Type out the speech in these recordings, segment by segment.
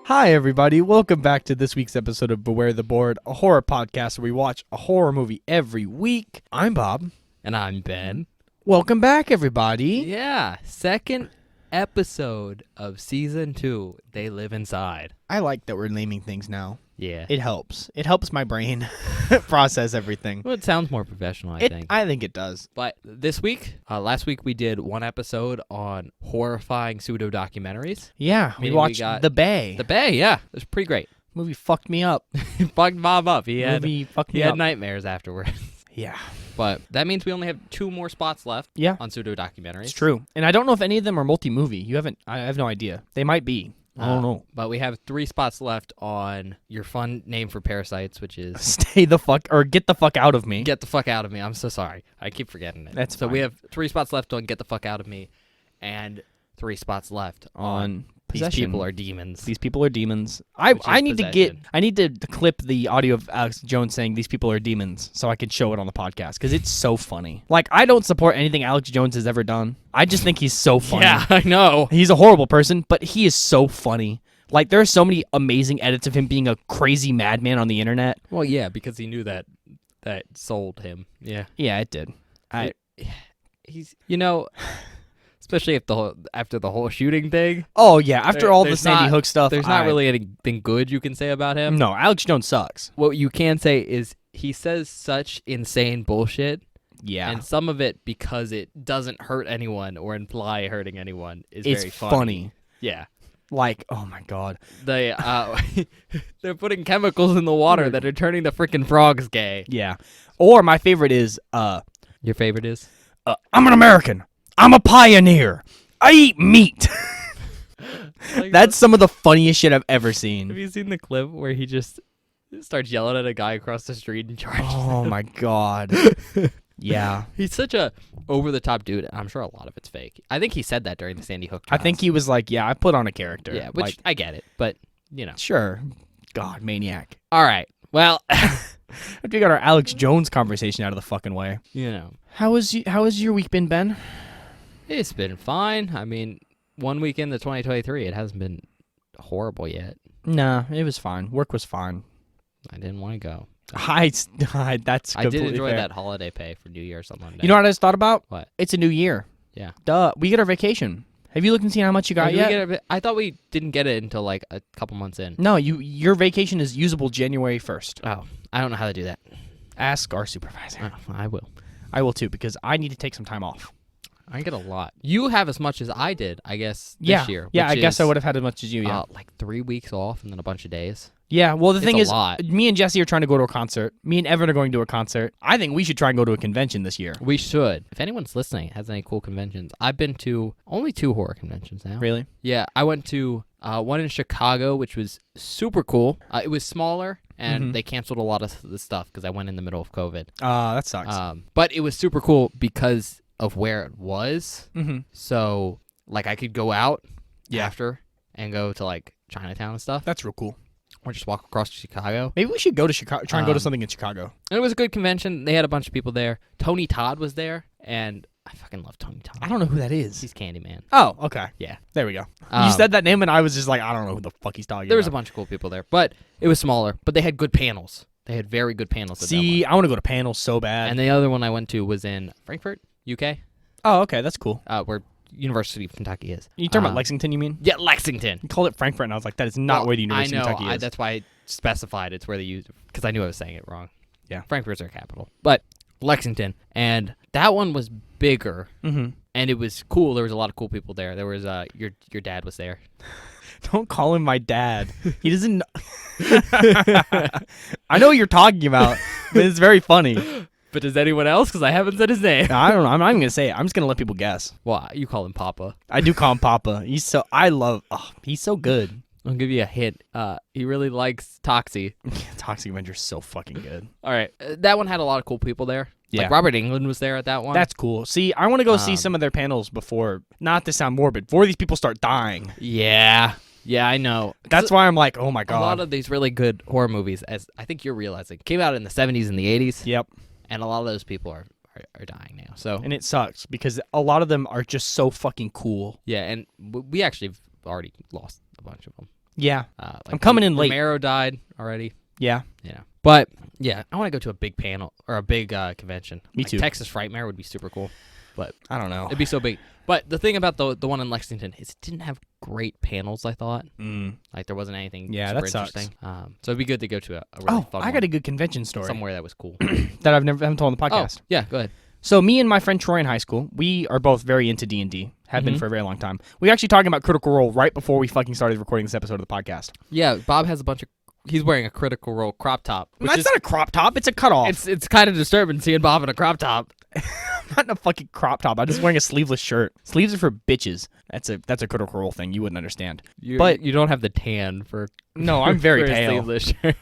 Hi, everybody. Welcome back to this week's episode of Beware the Board, a horror podcast where we watch a horror movie every week. I'm Bob. And I'm Ben. Welcome back, everybody. Yeah, second episode of season 2, They Live Inside. I like that we're naming things now. Yeah. It helps. It helps my brain process everything. Well, it sounds more professional, I think. I think it does. But this week, last week we did one episode on horrifying pseudo-documentaries. Yeah, we Meaning we watched got The Bay. The Bay, yeah. It was pretty great. Movie fucked me up. Fucked Bob up. He had Up. nightmares afterwards. Yeah. But that means we only have 2 more spots left on pseudo-documentaries. It's true. And I don't know if any of them are multi-movie. I have no idea. They might be. I don't know. But we have 3 spots left on your fun name for parasites, which is... Stay the fuck... Or get the fuck out of me. Get the fuck out of me. I'm so sorry. I keep forgetting it. That's so fine. we have 3 spots left on Get the Fuck Out of Me and 3 spots left on Possession. These People Are Demons. These people are demons. I need to clip the audio of Alex Jones saying these people are demons so I could show it on the podcast because it's so funny. Like, I don't support anything Alex Jones has ever done. I just think he's so funny. Yeah, I know. He's a horrible person, but he is so funny. Like, there are so many amazing edits of him being a crazy madman on the internet. Well, yeah, because he knew that sold him. Yeah. Yeah, it did. He's, especially after the whole shooting thing. Oh, yeah, after all the there's Sandy not- Hook stuff. There's not really anything good you can say about him. No, Alex Jones sucks. What you can say is he says such insane bullshit. Yeah. And some of it, because it doesn't hurt anyone or imply hurting anyone, is It's very funny. Yeah. Like, oh my God. They're putting chemicals in the water that are turning the freaking frogs gay. Yeah. Or my favorite is, Your favorite is? I'm an American. I'm a pioneer. I eat meat. That's some of the funniest shit I've ever Have seen. you seen the clip where he just starts yelling at a guy across the street and charges Oh him? my God. Yeah. He's such a over-the-top dude. I'm sure a lot of it's fake. I think he said that during the Sandy Hook trials. I think he was like, yeah, I put on a character. Yeah, which I get it, but, Sure. God, maniac. All right. Well, After we got our Alex Jones conversation out of the fucking way. How has your week been, Ben? It's been fine. I mean, 1 week into 2023, it hasn't been horrible yet. Nah, it was fine. Work was fine. I didn't want to go. That's I completely did enjoy fair. that holiday pay for New Year's on Monday. You know what I just thought about? What? It's a new year. Yeah. Duh. We get our vacation. Have you looked and seen how much you got Did we yet? get it? I thought we didn't get it until like a couple months in. No, your vacation is usable January 1st. Oh, I don't know how to do that. Ask our supervisor. Oh, I will. I will too, because I need to take some time off. I get a lot. You have as much as I did, I guess, this year. Yeah, I guess I is, would have had as much as you, yeah. like 3 weeks off and then a bunch of days. Yeah, well, the It's thing a is, lot. me and Jesse are trying to go to a concert. Me and Evan are going to a concert. I think we should try and go to a convention this year. We should. If anyone's listening, has any cool conventions, I've been to only 2 horror conventions now. Really? Yeah, I went to one in Chicago, which was super cool. It was smaller, and they canceled a lot of the stuff because I went in the middle of COVID. That sucks. But it was super cool because of where it was. Mm-hmm. So, like, I could go out Yeah. after and go to, like, Chinatown and stuff, That's real cool. or just walk across to Chicago. Maybe we should go to Chicago. Try and go to something in Chicago. And it was a good convention. They had a bunch of people there. Tony Todd was there, and I fucking love Tony Todd. I don't know who that is. He's Candyman. Oh, okay. Yeah. There we go. Um, You said that name, and I was just like, I don't know who the fuck he's talking There was a about. bunch of cool people there, but it was smaller. But they had good panels. They had very good panels at that See, one. I want to go to panels so bad. And the other one I went to was in Frankfurt, UK, Oh, okay. That's cool. where University of Kentucky is. You talking about Lexington, you mean? Yeah, Lexington. You called it Frankfurt, and I was like, that is not where the University of Kentucky is. That's why I specified it's where they use, because I knew I was saying it wrong. Yeah. Frankfurt's their capital. But Lexington. And that one was bigger, Mm-hmm. and it was cool. There was a lot of cool people there. There was, your dad was there. Don't call him my dad. He doesn't I know what you're talking about, but it's very funny. But does anyone else? Because I haven't said his name. I don't know. I'm not even going to say it. I'm just going to let people guess. Well, you call him Papa. I do call him Papa. He's so good. I'll give you a hint. He really likes Toxie. Toxic Avenger's so fucking good. All right. That one had a lot of cool people there. Yeah. Like Robert Englund was there at that one. That's cool. See, I want to go see some of their panels before, not to sound morbid, before these people start dying. Yeah. Yeah, I know. That's why I'm like, oh my God. A lot of these really good horror movies, as I think you're realizing, came out in the 70s and the 80s. Yep. And a lot of those people are dying now. So And it sucks because a lot of them are just so fucking cool. yeah, and we actually have already lost a bunch of them. Yeah. Like I'm coming in late. Romero died already. Yeah. Yeah. But, yeah, I want to go to a big panel or a big convention. Me too. Texas Frightmare would be super cool. But I don't know. it'd be so big. But the thing about the one in Lexington is it didn't have great panels, I thought. Like, there wasn't anything super that sucks. interesting. So it'd be good to go to a really fun I got a good convention story. somewhere that was cool. That haven't told on the podcast. Oh, yeah, go ahead. So me and my friend Troy in high school, we are both very into D&D. Have been for a very long time. We were actually talking about Critical Role right before we fucking started recording this episode of the podcast. Yeah, Bob has a bunch of... He's wearing a Critical Role crop top. That's not a crop top. It's a cutoff. It's kind of disturbing seeing Bob in a crop top. Not in a fucking crop top. I'm just wearing a sleeveless shirt. Sleeves are for bitches. That's a Critical Role thing. You wouldn't understand. But you don't have the tan for... No, I'm very for a pale. sleeveless shirt.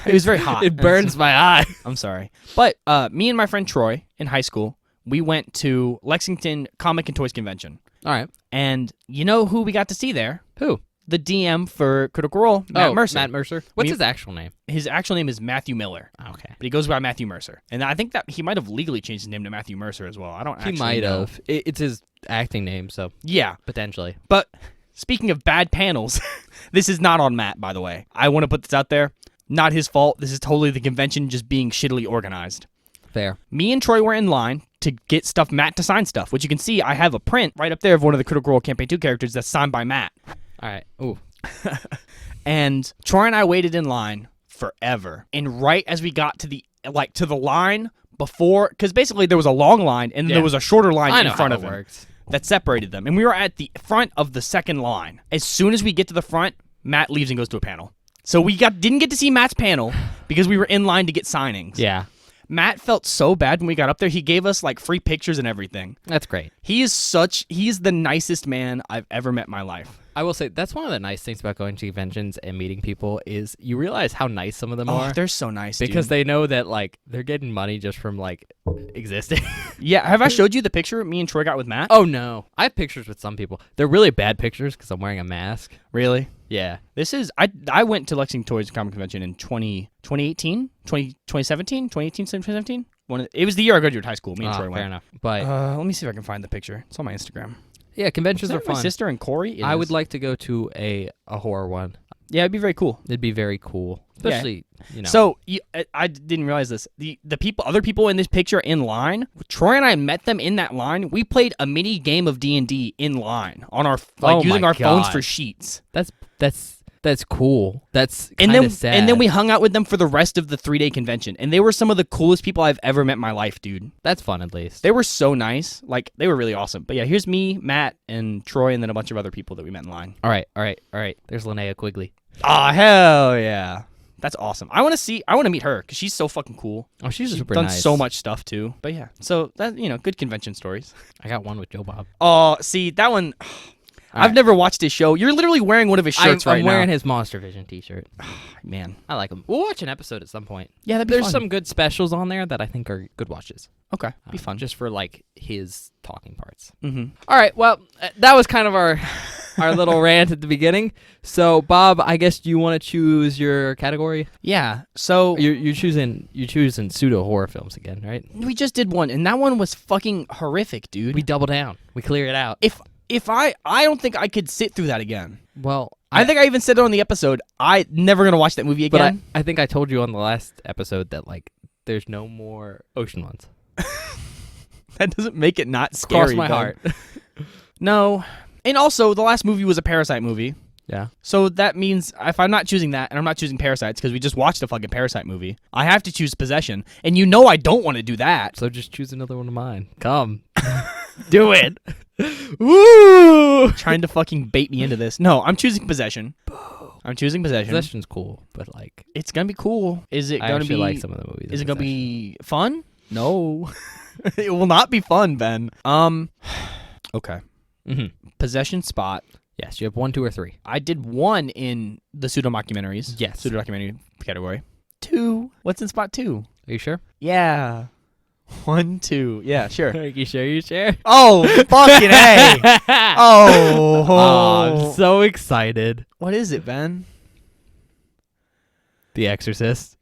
It was very hot. It burns my eye. I'm sorry. But me and my friend Troy in high school, we went to Lexington Comic and Toys Convention. All right. And you know who we got to see there? Who? The DM for Critical Role, Matt Mercer. Matt Mercer. What's his actual name? His actual name is Matthew Miller. Okay. But he goes by Matthew Mercer. And I think that he might have legally changed his name to Matthew Mercer as well. I don't actually know. He might have. It's his acting name, so yeah. potentially. But speaking of bad panels, this is not on Matt, by the way. I want to put this out there. Not his fault. This is totally the convention just being shittily organized. Fair. Me and Troy were in line to get Matt to sign stuff, which you can see I have a print right up there of one of the Critical Role Campaign 2 characters that's signed by Matt. All right. Ooh. And Troy and I waited in line forever. And right as we got to the line before, because basically there was a long line and there was a shorter line in front of him that separated them. And we were at the front of the second line. As soon as we get to the front, Matt leaves and goes to a panel. So we didn't get to see Matt's panel because we were in line to get signings. Yeah. Matt felt so bad when we got up there. He gave us like free pictures and everything. That's great. He's the nicest man I've ever met in my life. I will say that's one of the nice things about going to conventions and meeting people is you realize how nice some of them are. Oh, they're so nice, because they know that like they're getting money just from like existing. Yeah, have I showed you the picture me and Troy got with Matt? Oh no, I have pictures with some people. They're really bad pictures because I'm wearing a mask. Really? Yeah. This is I went to Lexington Toys Comic Convention in 2018, 2017, 2017. It was the year I graduated high school. Me and Troy went. Fair enough. But let me see if I can find the picture. It's on my Instagram. Yeah, conventions are fun. My sister and Corey. I would like to go to a horror one. Yeah, it'd be very cool. It'd be very cool, especially you know. So I didn't realize this. The other people in this picture in line. Troy and I met them in that line. We played a mini game of D&D in line on our using our phones for sheets. That's cool. That's kind of sad. And then we hung out with them for the rest of the 3-day convention. And they were some of the coolest people I've ever met in my life, dude. That's fun, at least. They were so nice. Like, they were really awesome. But yeah, here's me, Matt, and Troy, and then a bunch of other people that we met in line. All right. There's Linnea Quigley. Oh, hell yeah. That's awesome. I want to meet her because she's so fucking cool. Oh, she's super done nice. So much stuff too. But yeah, so that good convention stories. I got one with Joe Bob. Oh, see that one. I've never watched his show. You're literally wearing one of his shirts right now. I'm wearing his Monster Vision t-shirt. Man, I like him. We'll watch an episode at some point. Yeah, that'd be There's fun. some good specials on there that I think are good watches. Okay, be fun. Just for like his talking parts. Mm-hmm. All right. Well, that was kind of our little rant at the beginning. So, Bob, I guess you want to choose your category? Yeah. So you're choosing pseudo horror films again, right? We just did one, and that one was fucking horrific, dude. We double down. We clear it out. If I don't think I could sit through that again. Well, I think I even said it on the episode. I never gonna watch that movie again. But I think I told you on the last episode that like there's no more ocean ones. That doesn't make it not scary. Cross my heart. No. And also, the last movie was a Parasite movie. Yeah. So that means if I'm not choosing that, and I'm not choosing Parasites because we just watched a fucking Parasite movie, I have to choose Possession. And you know I don't want to do that. So just choose another one of mine. Come. Do it. Woo! Trying to fucking bait me into this. No, I'm choosing Possession. I'm choosing Possession. Possession's cool, but like... It's gonna be cool. Is it gonna be... I like some of the movies. Is it gonna be fun? No. It will not be fun, Ben. Okay. Mm-hmm. Possession spot. Yes, you have 1, 2, or 3. I did 1 in the pseudo-mockumentaries. Yes. Pseudo-documentary category. 2. What's in spot 2? Are you sure? Yeah. 1, 2. Yeah, sure. Are you sure? You sure? Oh, fucking A. I'm so excited. What is it, Ben? The Exorcist.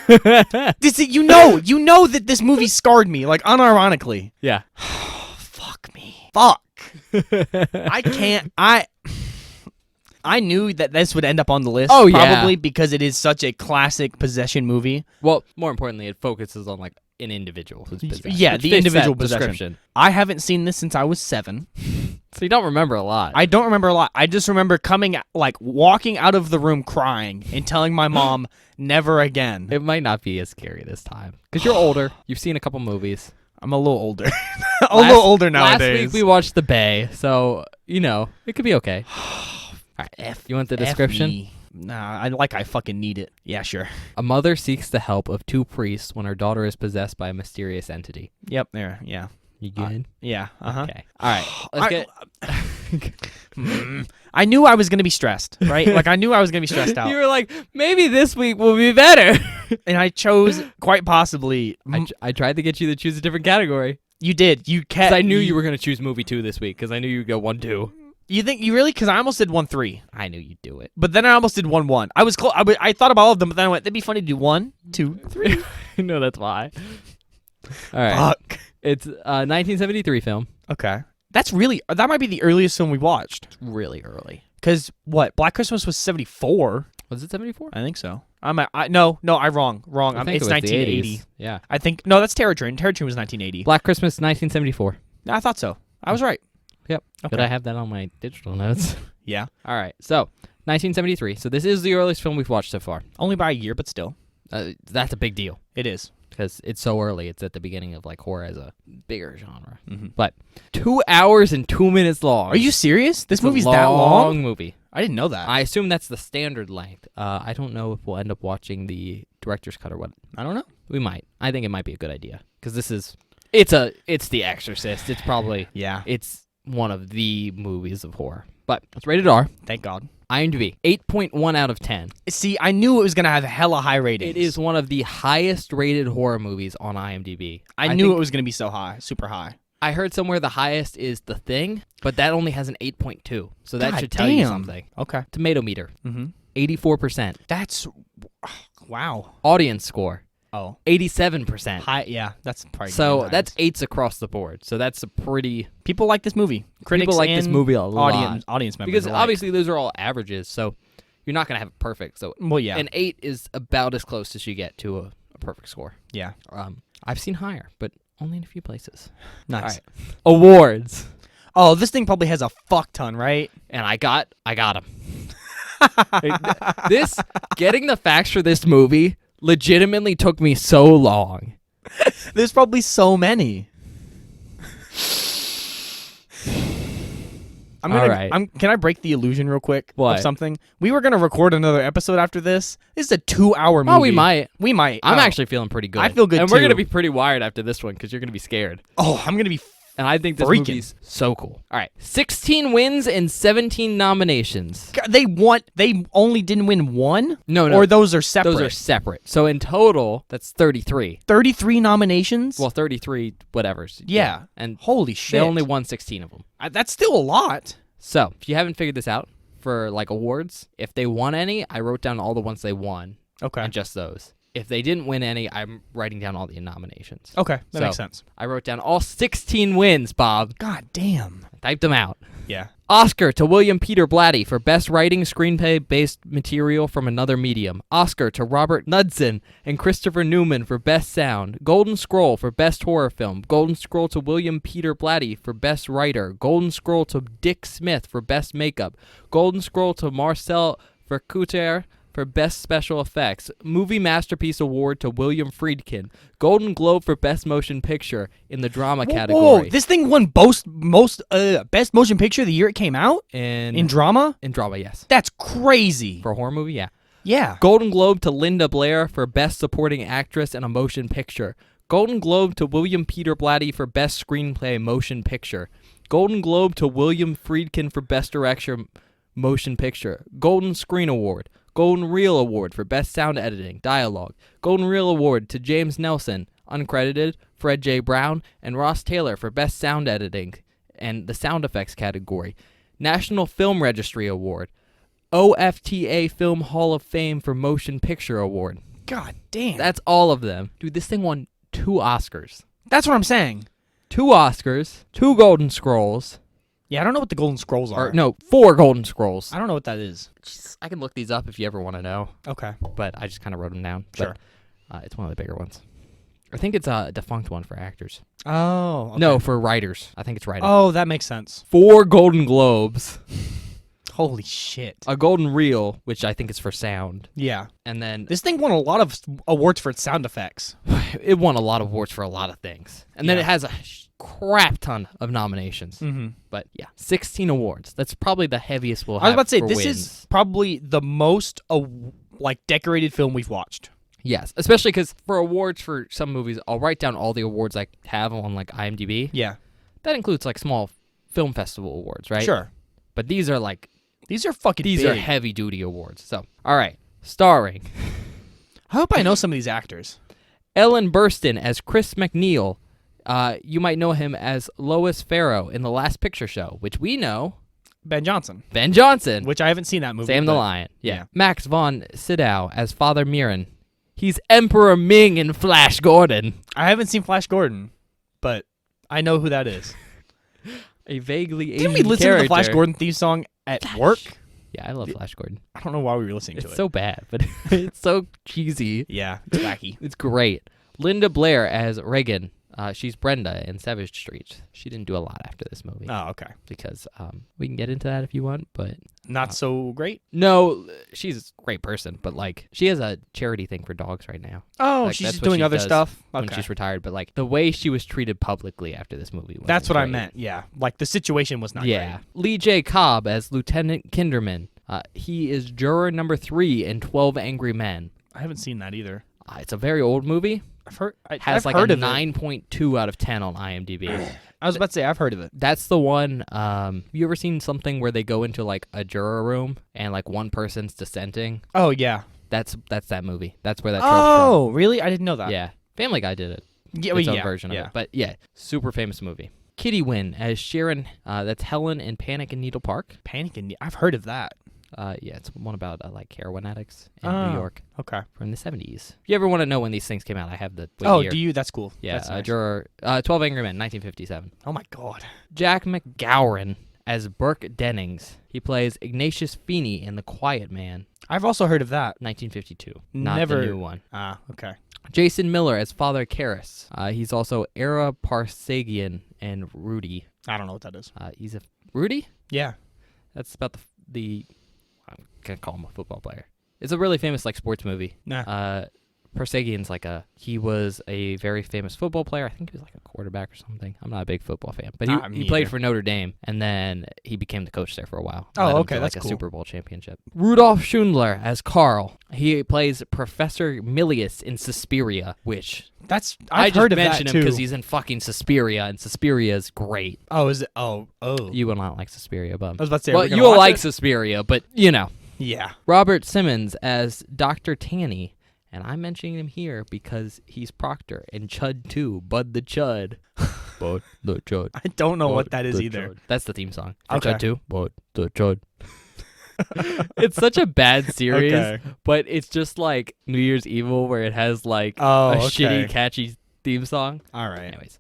You know that this movie scarred me, like unironically. Yeah. Fuck me. Fuck. I can't. I knew that this would end up on the list. Oh, yeah. Probably because it is such a classic possession movie. Well, more importantly, it focuses on like an individual who's possessed. Yeah, which the fits individual that possession. description. I haven't seen this since I was 7. So you don't remember a lot. I don't remember a lot. I just remember walking out of the room crying and telling my mom, never again. It might not be as scary this time because you're older. You've seen a couple movies. I'm a little older. A little older nowadays. Last week we watched The Bay, so it could be okay. All right, you want the description? Me. Nah, I fucking need it. Yeah, sure. A mother seeks the help of 2 priests when her daughter is possessed by a mysterious entity. Yep, there. Yeah. You good? Yeah. Uh-huh. Okay. All right. Let's get. I knew I was gonna be stressed, right? Like I knew I was gonna be stressed out. You were like, maybe this week will be better. And I chose quite possibly. I tried to get you to choose a different category. You did. You kept. I knew you were gonna choose movie 2 this week because I knew you'd go 1-2. You think you really? Because I almost did 1-3. I knew you'd do it. But then I almost did 1-1. I was close. I thought about all of them, but then I went, that'd be funny to do 1, 2, 3. No, that's why. All right. Fuck. It's a 1973 film. Okay. That might be the earliest film we watched. It's really early. Because what? Black Christmas was 74. Was it 74? I think so. I'm wrong. It's 1980. Yeah. I think no, that's Terror Train. Terror Train was 1980. Black Christmas 1974. I thought so. I was right. Yep. Okay. But I have that on my digital notes. Yeah. All right. So, 1973. So this is the earliest film we've watched so far. Only by a year, but still. That's a big deal. It is. Because it's so early. It's at the beginning of like horror as a bigger genre. Mm-hmm. But 2 hours and 2 minutes long. Are you serious? This It's movie's a that long? movie. I didn't know that. I assume that's the standard length. I don't know if we'll end up watching the director's cut or what. I don't know. We might. I think it might be a good idea. Because it's The Exorcist. It's probably... Yeah. It's one of the movies of horror. But it's rated R. Thank God. IMDb, 8.1 out of 10. See, I knew it was going to have hella high ratings. It is one of the highest rated horror movies on IMDb. I knew it was going to be so high, super high. I heard somewhere the highest is The Thing, but that only has an 8.2. So that God should tell you damn. something. Okay. Tomato meter, Mm-hmm. 84%. That's... Wow. Audience score, Oh. 87%. High, yeah, that's probably... So that's 8s across the board. So that's a pretty... People like this movie. Critics People like and this movie a lot. Audience members Because alike. obviously those are all averages, so you're not going to have it perfect. So Well, yeah. an 8 is about as close as you get to a perfect score. Yeah. I've seen higher, but only in a few places. Nice. All right. Awards. Oh, this thing probably has a fuck ton, right? And I got them. Getting the facts for this movie legitimately took me so long. There's probably so many. Can I break the illusion real quick What? of something? We were gonna record another episode after this. This is a 2-hour movie. Oh, we might. We might. I'm Oh. actually feeling pretty good. I feel good and we're too. gonna be pretty wired after this one because you're gonna be scared. Oh, I'm gonna be. And I think this Freaking. movie's so cool. All right, 16 wins and 17 nominations. God, They only didn't win one. No, Or those are separate. Those are separate. So in total, that's 33. 33 nominations. Well, 33 whatevers. Yeah. And Holy shit. they only won 16 of them. That's still a lot. So if you haven't figured this out for like awards, if they won any, I wrote down all the ones they won. Okay. And just those. If they didn't win any, I'm writing down all the nominations. Okay, that So, makes sense. I wrote down all 16 wins, Bob. God damn. I typed them out. Yeah. Oscar to William Peter Blatty for Best Writing Screenplay-Based Material from Another Medium. Oscar to Robert Knudsen and Christopher Newman for Best Sound. Golden Scroll for Best Horror Film. Golden Scroll to William Peter Blatty for Best Writer. Golden Scroll to Dick Smith for Best Makeup. Golden Scroll to Marcel Vercouter for Best Special Effects. Movie Masterpiece Award to William Friedkin. Golden Globe for Best Motion Picture in the Drama category. Whoa, this thing won Best Motion Picture the year it came out? In drama? In drama, yes. That's crazy. For a horror movie, yeah. Yeah. Golden Globe to Linda Blair for Best Supporting Actress in a Motion Picture. Golden Globe to William Peter Blatty for Best Screenplay Motion Picture. Golden Globe to William Friedkin for Best Director Motion Picture. Golden Screen Award. Golden Reel Award for Best Sound Editing, Dialogue. Golden Reel Award to James Nelson, uncredited, Fred J. Brown, and Ross Taylor for Best Sound Editing and the Sound Effects category. National Film Registry Award. OFTA Film Hall of Fame for Motion Picture Award. God damn. That's all of them. Dude, this thing won 2 Oscars. That's what I'm saying. 2 Oscars, 2 Golden Scrolls, Yeah, I don't know what the Golden Scrolls are. Or, no, 4 Golden Scrolls. I don't know what that is. I can look these up if you ever want to know. Okay. But I just kind of wrote them down. Sure. But, it's one of the bigger ones. I think it's a defunct one for actors. Oh. Okay. No, for writers. I think it's writers. Oh, that makes sense. 4 Golden Globes. Holy shit. A Golden Reel, which I think is for sound. Yeah. And then This thing won a lot of awards for its sound effects. it won a lot of awards for a lot of things. And then Yeah. it has a crap ton of nominations. Mm-hmm. But yeah, 16 awards. That's probably the heaviest we'll have. I was about to say, for this wins. is probably the most decorated film we've watched. Yes, especially because for awards for some movies, I'll write down all the awards I have on like IMDb. Yeah. That includes like small film festival awards, right? Sure. But these are like These are fucking these big. are heavy duty awards. So, all right, starring I hope I know some of these actors. Ellen Burstyn as Chris McNeil. You might know him as Lois Farrow in The Last Picture Show, which we know. Ben Johnson. Ben Johnson. Which I haven't seen that movie. Sam the but- Lion. Yeah. yeah. Max von Sydow as Father Mirren. He's Emperor Ming in Flash Gordon. I haven't seen Flash Gordon, but I know who that is. A vaguely Asian Didn't we listen to the Flash character. Gordon theme song at work? Yeah, I love Flash Gordon. I don't know why we were listening to It's it. so bad, but it's so cheesy. Yeah, it's wacky. It's great. Linda Blair as Reagan. She's Brenda in Savage Street. She didn't do a lot after this movie Oh, okay. because we can get into that if you want, but Not so great. no, she's a great person, but like she has a charity thing for dogs right now. Oh, Like, she's that's just what doing she other does stuff. When Okay. she's retired, but like the way she was treated publicly after this movie was That's what I meant. Yeah, like the situation was not Yeah. great. Lee J. Cobb as Lieutenant Kinderman. He is juror number 3 in 12 Angry Men. I haven't seen that either. It's a very old movie. I've heard. Has I've like heard a of it. 9.2 out of 10 on IMDb. I was about to say I've heard of it. That's the one. You ever seen something where they go into like a juror room and like one person's dissenting? Oh yeah. That's that movie. That's where that trope's Oh really? I didn't know that. from. Yeah. Family Guy did it. Yeah. Its Well, own yeah. version yeah. of it. But yeah, super famous movie. Kitty Wynn as Sharon. That's Helen in Panic in Needle Park. Panic and I've heard of that. Yeah, it's one about like heroin addicts in Oh, New York Okay. from the 70s. If you ever want to know when these things came out, I have the year. Do you? That's cool. Yeah, That's nice. juror 12 Angry Men, 1957. Oh my god. Jack McGowan as Burke Dennings. He plays Ignatius Feeney in The Quiet Man, I've also heard of that. 1952. Not Never. the new one. Ah, okay. Jason Miller as Father Karras. He's also Era Parsagian and Rudy. I don't know what that is. He's a Rudy? Yeah. That's about the I'm gonna call him a football player. It's a really famous like sports movie. Nah. Parsagian's he was a very famous football player. I think he was like a quarterback or something. I'm not a big football fan, but he Me played either. for Notre Dame, and then he became the coach there for a while. Oh, Led them okay, to, that's like cool. a Super Bowl championship. Rudolph Schundler as Carl. He plays Professor Milius in Suspiria, which I've heard of that mentioned him too. because he's in fucking Suspiria, and Suspiria is great. Oh, is it? Oh. You will not like Suspiria, but I was about to say. well, are we gonna you will watch like it? Suspiria, but you know. Yeah. Robert Simmons as Dr. Tanny, and I'm mentioning him here because he's Proctor in Chud 2, Bud the Chud. Bud the Chud. I don't know Bud what that is the either. Chud. That's the theme song for Okay. Chud 2, Bud the Chud. It's such a bad series, Okay. but it's just like New Year's Evil where it has like Oh, a okay. shitty, catchy theme song. All right. Anyways,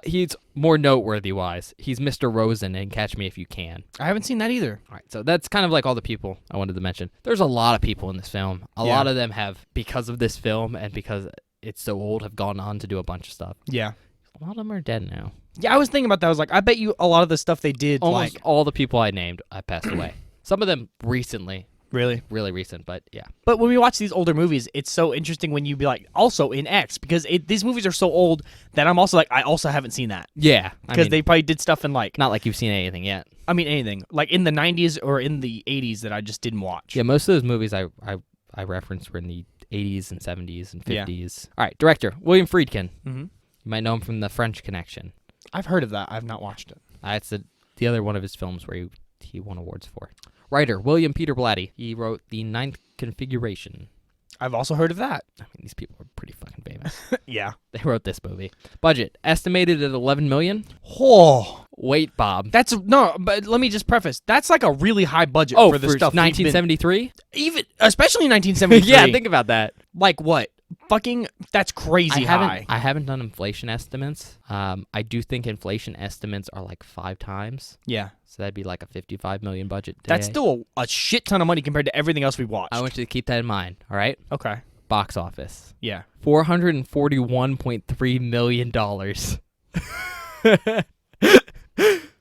he's more noteworthy-wise. He's Mr. Rosen in Catch Me If You Can. I haven't seen that either. All right, so that's kind of like all the people I wanted to mention. There's a lot of people in this film. A Yeah. lot of them have, because of this film and because it's so old, have gone on to do a bunch of stuff. Yeah. A lot of them are dead now. Yeah, I was thinking about that. I was like, I bet you a lot of the stuff they did, Almost like, all the people I named, I passed away. Some of them recently, really. really recent, but yeah. But when we watch these older movies, it's so interesting when you be like, also in X, because these movies are so old that I'm also like, I also haven't seen that. Yeah, Because they probably did stuff in like, not like you've seen anything yet. I mean, anything. Like in the 90s or in the 80s that I just didn't watch. Yeah, most of those movies I referenced were in the 80s and 70s and Yeah. 50s. All right, director, William Friedkin. Mm-hmm. You might know him from The French Connection. I've heard of that. I've not watched it. It's the other one of his films where he won awards for. Writer, William Peter Blatty. He wrote The Ninth Configuration. I've also heard of that. I mean, these people are pretty fucking famous. Yeah. They wrote this movie. Budget, estimated at $11 million. Oh. Wait, Bob. That's no, but let me just preface. That's like a really high budget for the stuff. 1973? Even especially in 1973. Yeah, think about that. like what? That's crazy high. I haven't done inflation estimates. I do think inflation estimates are like 5 times. Yeah. So that'd be like a $55 million budget today. That's still a shit ton of money compared to everything else we watched. I want you to keep that in mind, all right? Okay. Box office. Yeah. $441.3 million.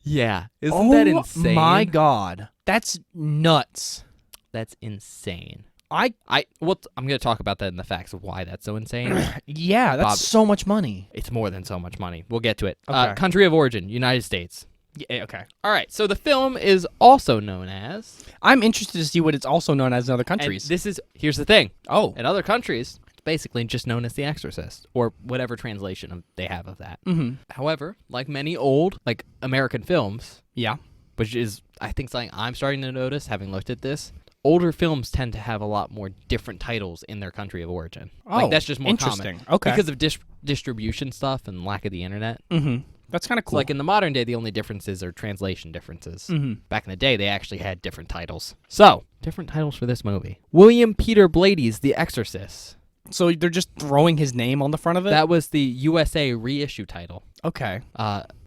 Yeah. Isn't that insane? Oh my God. That's nuts. That's insane. I'm going to talk about that in the facts of why that's so insane. Yeah, that's Bob, so much money. It's more than so much money. We'll get to it. Okay. Country of origin, United States. Yeah, okay. All right, so the film is also known as... I'm interested to see what it's also known as in other countries. Here's the thing. Oh. In other countries, it's basically just known as The Exorcist, or whatever translation they have of that. Mm-hmm. However, like many old, like American films... Yeah. Which is, I think, something I'm starting to notice, having looked at this. Older films tend to have a lot more different titles in their country of origin. Oh, like, that's just more interesting. common. Okay. Because of distribution stuff and lack of the internet. Mm-hmm. That's kind of cool. So, like, in the modern day, the only differences are translation differences. Mm-hmm. Back in the day, they actually had different titles. So, different titles for this movie. William Peter Blady's The Exorcist. So they're just throwing his name on the front of it? That was the USA reissue title. Okay.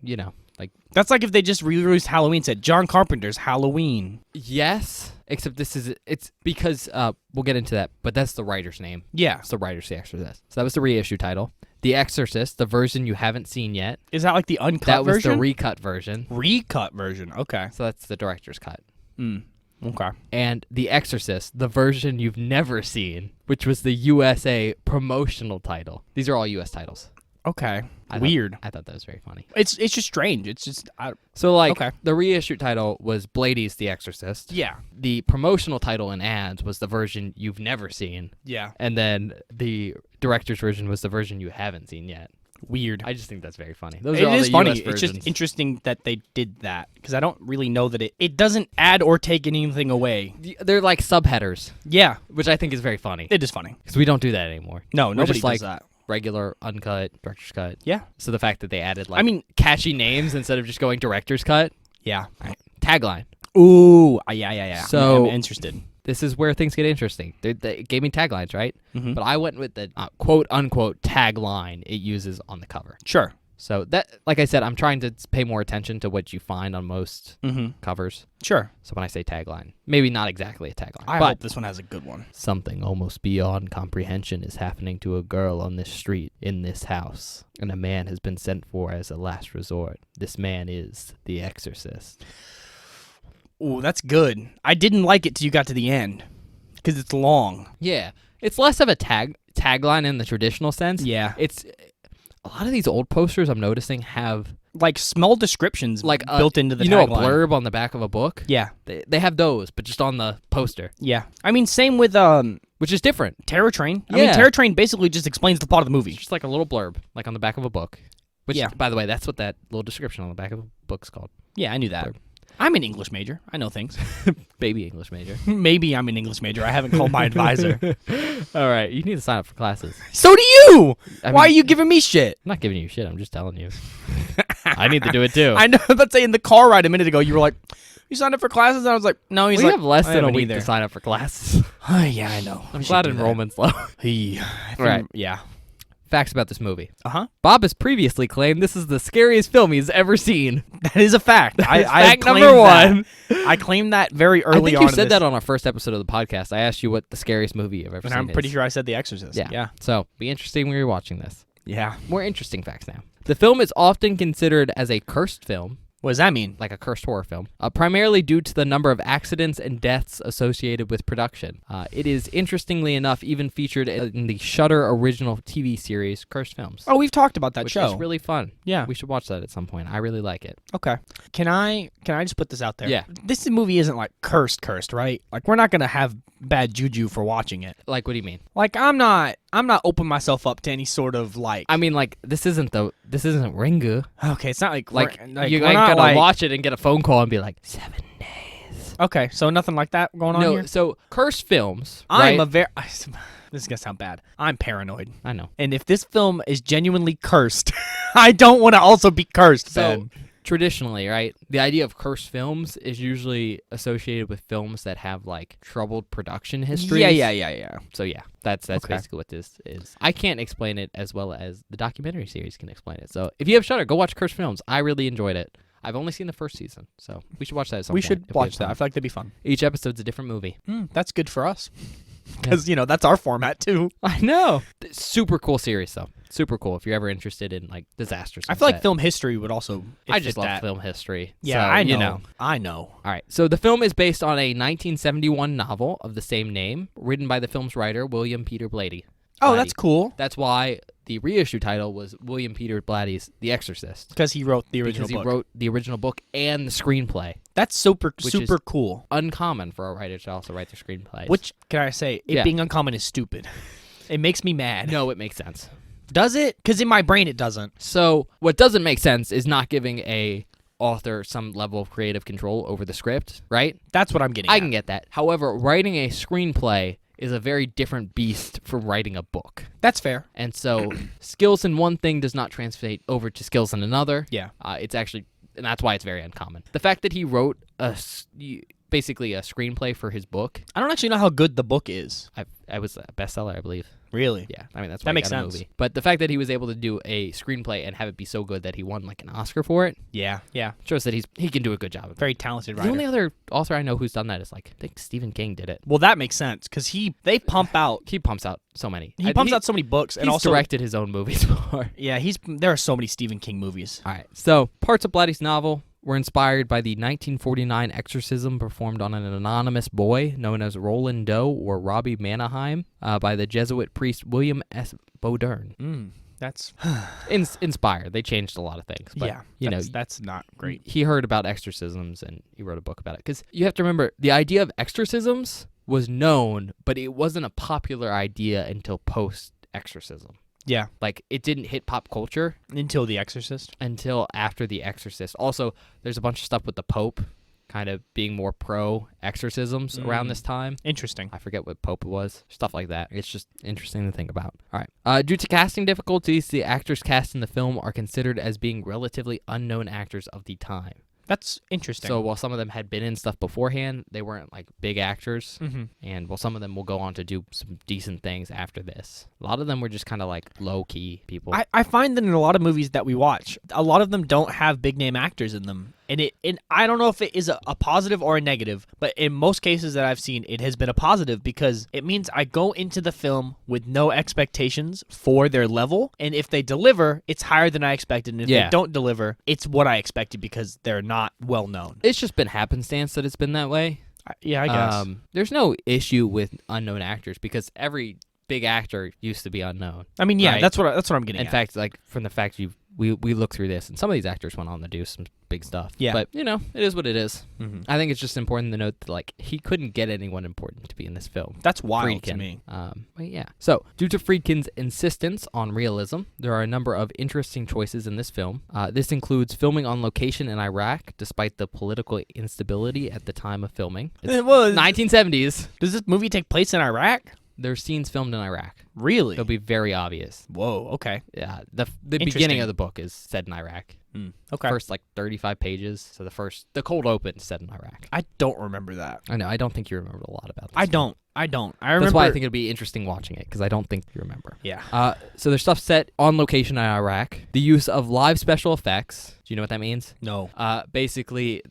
You know, like... That's like if they just re-released Halloween, said John Carpenter's Halloween. Yes, except it's because, we'll get into that, but that's the writer's name. Yeah. It's the writer's The Exorcist. So that was the reissue title. The Exorcist, the version you haven't seen yet. Is that like the uncut version? That was version? the recut version. Recut version, okay. So that's the director's cut. Okay. And The Exorcist, the version you've never seen, which was the USA promotional title. These are all US titles. Okay. I thought that was very funny. It's just strange. It's just... the reissue title was Blady's The Exorcist. Yeah. The promotional title in ads was the version you've never seen. Yeah. And then the director's version was the version you haven't seen yet. Weird. I just think that's very funny. Those it are all is the funny. US It's versions. just interesting that they did that because I don't really know that it doesn't add or take anything away. They're like subheaders. Yeah. Which I think is very funny. It is funny. Because we don't do that anymore. No, We're nobody just does like that. regular, uncut, director's cut. Yeah. So the fact that they added catchy names instead of just going director's cut. Yeah. Right. Tagline. Ooh. Yeah. So I'm interested. This is where things get interesting. They gave me taglines, right? Mm-hmm. But I went with the quote-unquote tagline it uses on the cover. Sure. So that, like I said, I'm trying to pay more attention to what you find on most covers. Sure. So when I say tagline, maybe not exactly a tagline. I hope this one has a good one. Something almost beyond comprehension is happening to a girl on this street in this house, and a man has been sent for as a last resort. This man is the Exorcist. Ooh, that's good. I didn't like it till you got to the end because it's long. Yeah. It's less of a tagline in the traditional sense. Yeah. It's a lot of these old posters I'm noticing have like small descriptions like built into the tagline. You know, a blurb on the back of a book? Yeah. They have those, but just on the poster. Yeah. I mean, same with which is different. Terror Train. Yeah. I mean, Terror Train basically just explains the plot of the movie. It's just like a little blurb, like on the back of a book. Which, yeah. By the way, that's what that little description on the back of a book's called. Yeah, I knew that. Blurb. I'm an English major. I know things. Baby English major. Maybe I'm an English major. I haven't called my advisor. All right, you need to sign up for classes. So do you! Why are you giving me shit? I'm not giving you shit. I'm just telling you. I need to do it too. I know. Let's say in the car ride a minute ago, you were like, "You signed up for classes?" And I was like, "No." He's we like, have less than a week either. to sign up for classes. Yeah, I know. I'm glad enrollment's low. Right. Yeah. Facts about this movie. Bob has previously claimed this is the scariest film he's ever seen. That is a fact. Fact number one. I claimed that very early on. I think you said that on our first episode of the podcast. I asked you what the scariest movie you've ever seen I'm pretty sure I said The Exorcist. Yeah. So, be interesting when you're watching this. Yeah. More interesting facts now. The film is often considered as a cursed film. What does that mean? Like a cursed horror film. Primarily due to the number of accidents and deaths associated with production. It is, interestingly enough, even featured in the Shudder original TV series, Cursed Films. Oh, we've talked about that which show. Which is really fun. Yeah. We should watch that at some point. I really like it. Okay. Can I just put this out there? Yeah. This movie isn't like cursed, right? Like we're not going to have bad juju for watching it. Like, what do you mean? Like I'm not opening myself up to any sort of like. I mean, like this isn't Ringu. Okay, it's not like you ain't gonna watch it and get a phone call and be like 7 days. Okay, so nothing like that going on here. No, so cursed films. I'm right? a very. This is gonna sound bad. I'm paranoid. I know. And if this film is genuinely cursed, I don't want to also be cursed. So Ben. traditionally, right, the idea of cursed films is usually associated with films that have like troubled production histories. Yeah. So yeah, that's Okay. basically what this is. I can't explain it as well as the documentary series can explain it. So if you have Shudder, go watch Cursed Films. I really enjoyed it. I've only seen the first season, so we should watch that at some We point should if watch have that. I time. feel like that'd be fun. Each episode's a different movie. That's good for us. Because, that's our format, too. I know. Super cool series, though. Super cool if you're ever interested in, like, disasters. I feel like film history would also I just love that. film history. Yeah, so, I know. You know. I know. All right. So the film is based on a 1971 novel of the same name, written by the film's writer, William Peter Blatty. Oh, that's cool. That's why the reissue title was William Peter Blatty's The Exorcist. Because he wrote the original Because book. he wrote the original book and the screenplay. That's super is cool. Uncommon for a writer to also write the screenplays. Which, can I say, it being uncommon is stupid. It makes me mad. No, it makes sense. Does it? Because in my brain it doesn't. So what doesn't make sense is not giving a author some level of creative control over the script, right? That's what I'm getting I at. can get that. However, writing a screenplay is a very different beast from writing a book. That's fair. And so skills in one thing does not translate over to skills in another. Yeah. It's actually, and that's why it's very uncommon. The fact that he wrote basically a screenplay for his book. I don't actually know how good the book is. I was a bestseller, I believe. Really? Yeah, I mean that's why That he makes got a sense. movie. But the fact that he was able to do a screenplay and have it be so good that he won like an Oscar for it Yeah. shows that he can do a good job of it. Very talented The writer. only other author I know who's done that is I think Stephen King did it. Well, that makes sense because they pump out. He pumps out so many. He pumps out so many books, and He's also directed his own movies before. Yeah, there are so many Stephen King movies. All right, so parts of Blatty's novel were inspired by the 1949 exorcism performed on an anonymous boy known as Roland Doe or Robbie Manaheim by the Jesuit priest William S. Bodern. That's Inspired. They changed a lot of things. But, that's not great. He heard about exorcisms and he wrote a book about it. Because you have to remember, the idea of exorcisms was known, but it wasn't a popular idea until post-exorcism. Yeah, Like, it didn't hit pop culture until The Exorcist. until after The Exorcist. Also, there's a bunch of stuff with the Pope kind of being more pro-exorcisms around this time. Interesting. I forget what Pope it was. Stuff like that. It's just interesting to think about. All right. Due to casting difficulties, the actors cast in the film are considered as being relatively unknown actors of the time. That's interesting. So while some of them had been in stuff beforehand, they weren't like big actors. Mm-hmm. And while some of them will go on to do some decent things after this, a lot of them were just kind of like low-key people. I find that in a lot of movies that we watch, a lot of them don't have big name actors in them. And I don't know if it is a positive or a negative, but in most cases that I've seen, it has been a positive because it means I go into the film with no expectations for their level. And if they deliver, it's higher than I expected. And if they don't deliver, it's what I expected because they're not well known. It's just been happenstance that it's been that way. Yeah, I guess. There's no issue with unknown actors because every big actor used to be unknown. I mean, yeah, right? that's what I'm getting In at. fact, like from the fact we look through this, and some of these actors went on to do some big stuff. Yeah. But, it is what it is. Mm-hmm. I think it's just important to note that, like, he couldn't get anyone important to be in this film. That's wild Friedkin. to me. But yeah. So, due to Friedkin's insistence on realism, there are a number of interesting choices in this film. This includes filming on location in Iraq, despite the political instability at the time of filming. It's Well, 1970s. Does this movie take place in Iraq? There's scenes filmed in Iraq. Really? They'll be very obvious. Whoa, okay. Yeah, the beginning Interesting. of the book is set in Iraq. Okay. First, 35 pages. So the cold open is set in Iraq. I don't remember that. I know. I don't think you remember a lot about this. I film. don't. I remember. That's why I think it'd be interesting watching it, because I don't think you remember. Yeah. So there's stuff set on location in Iraq. The use of live special effects. Do you know what that means? No. Basically,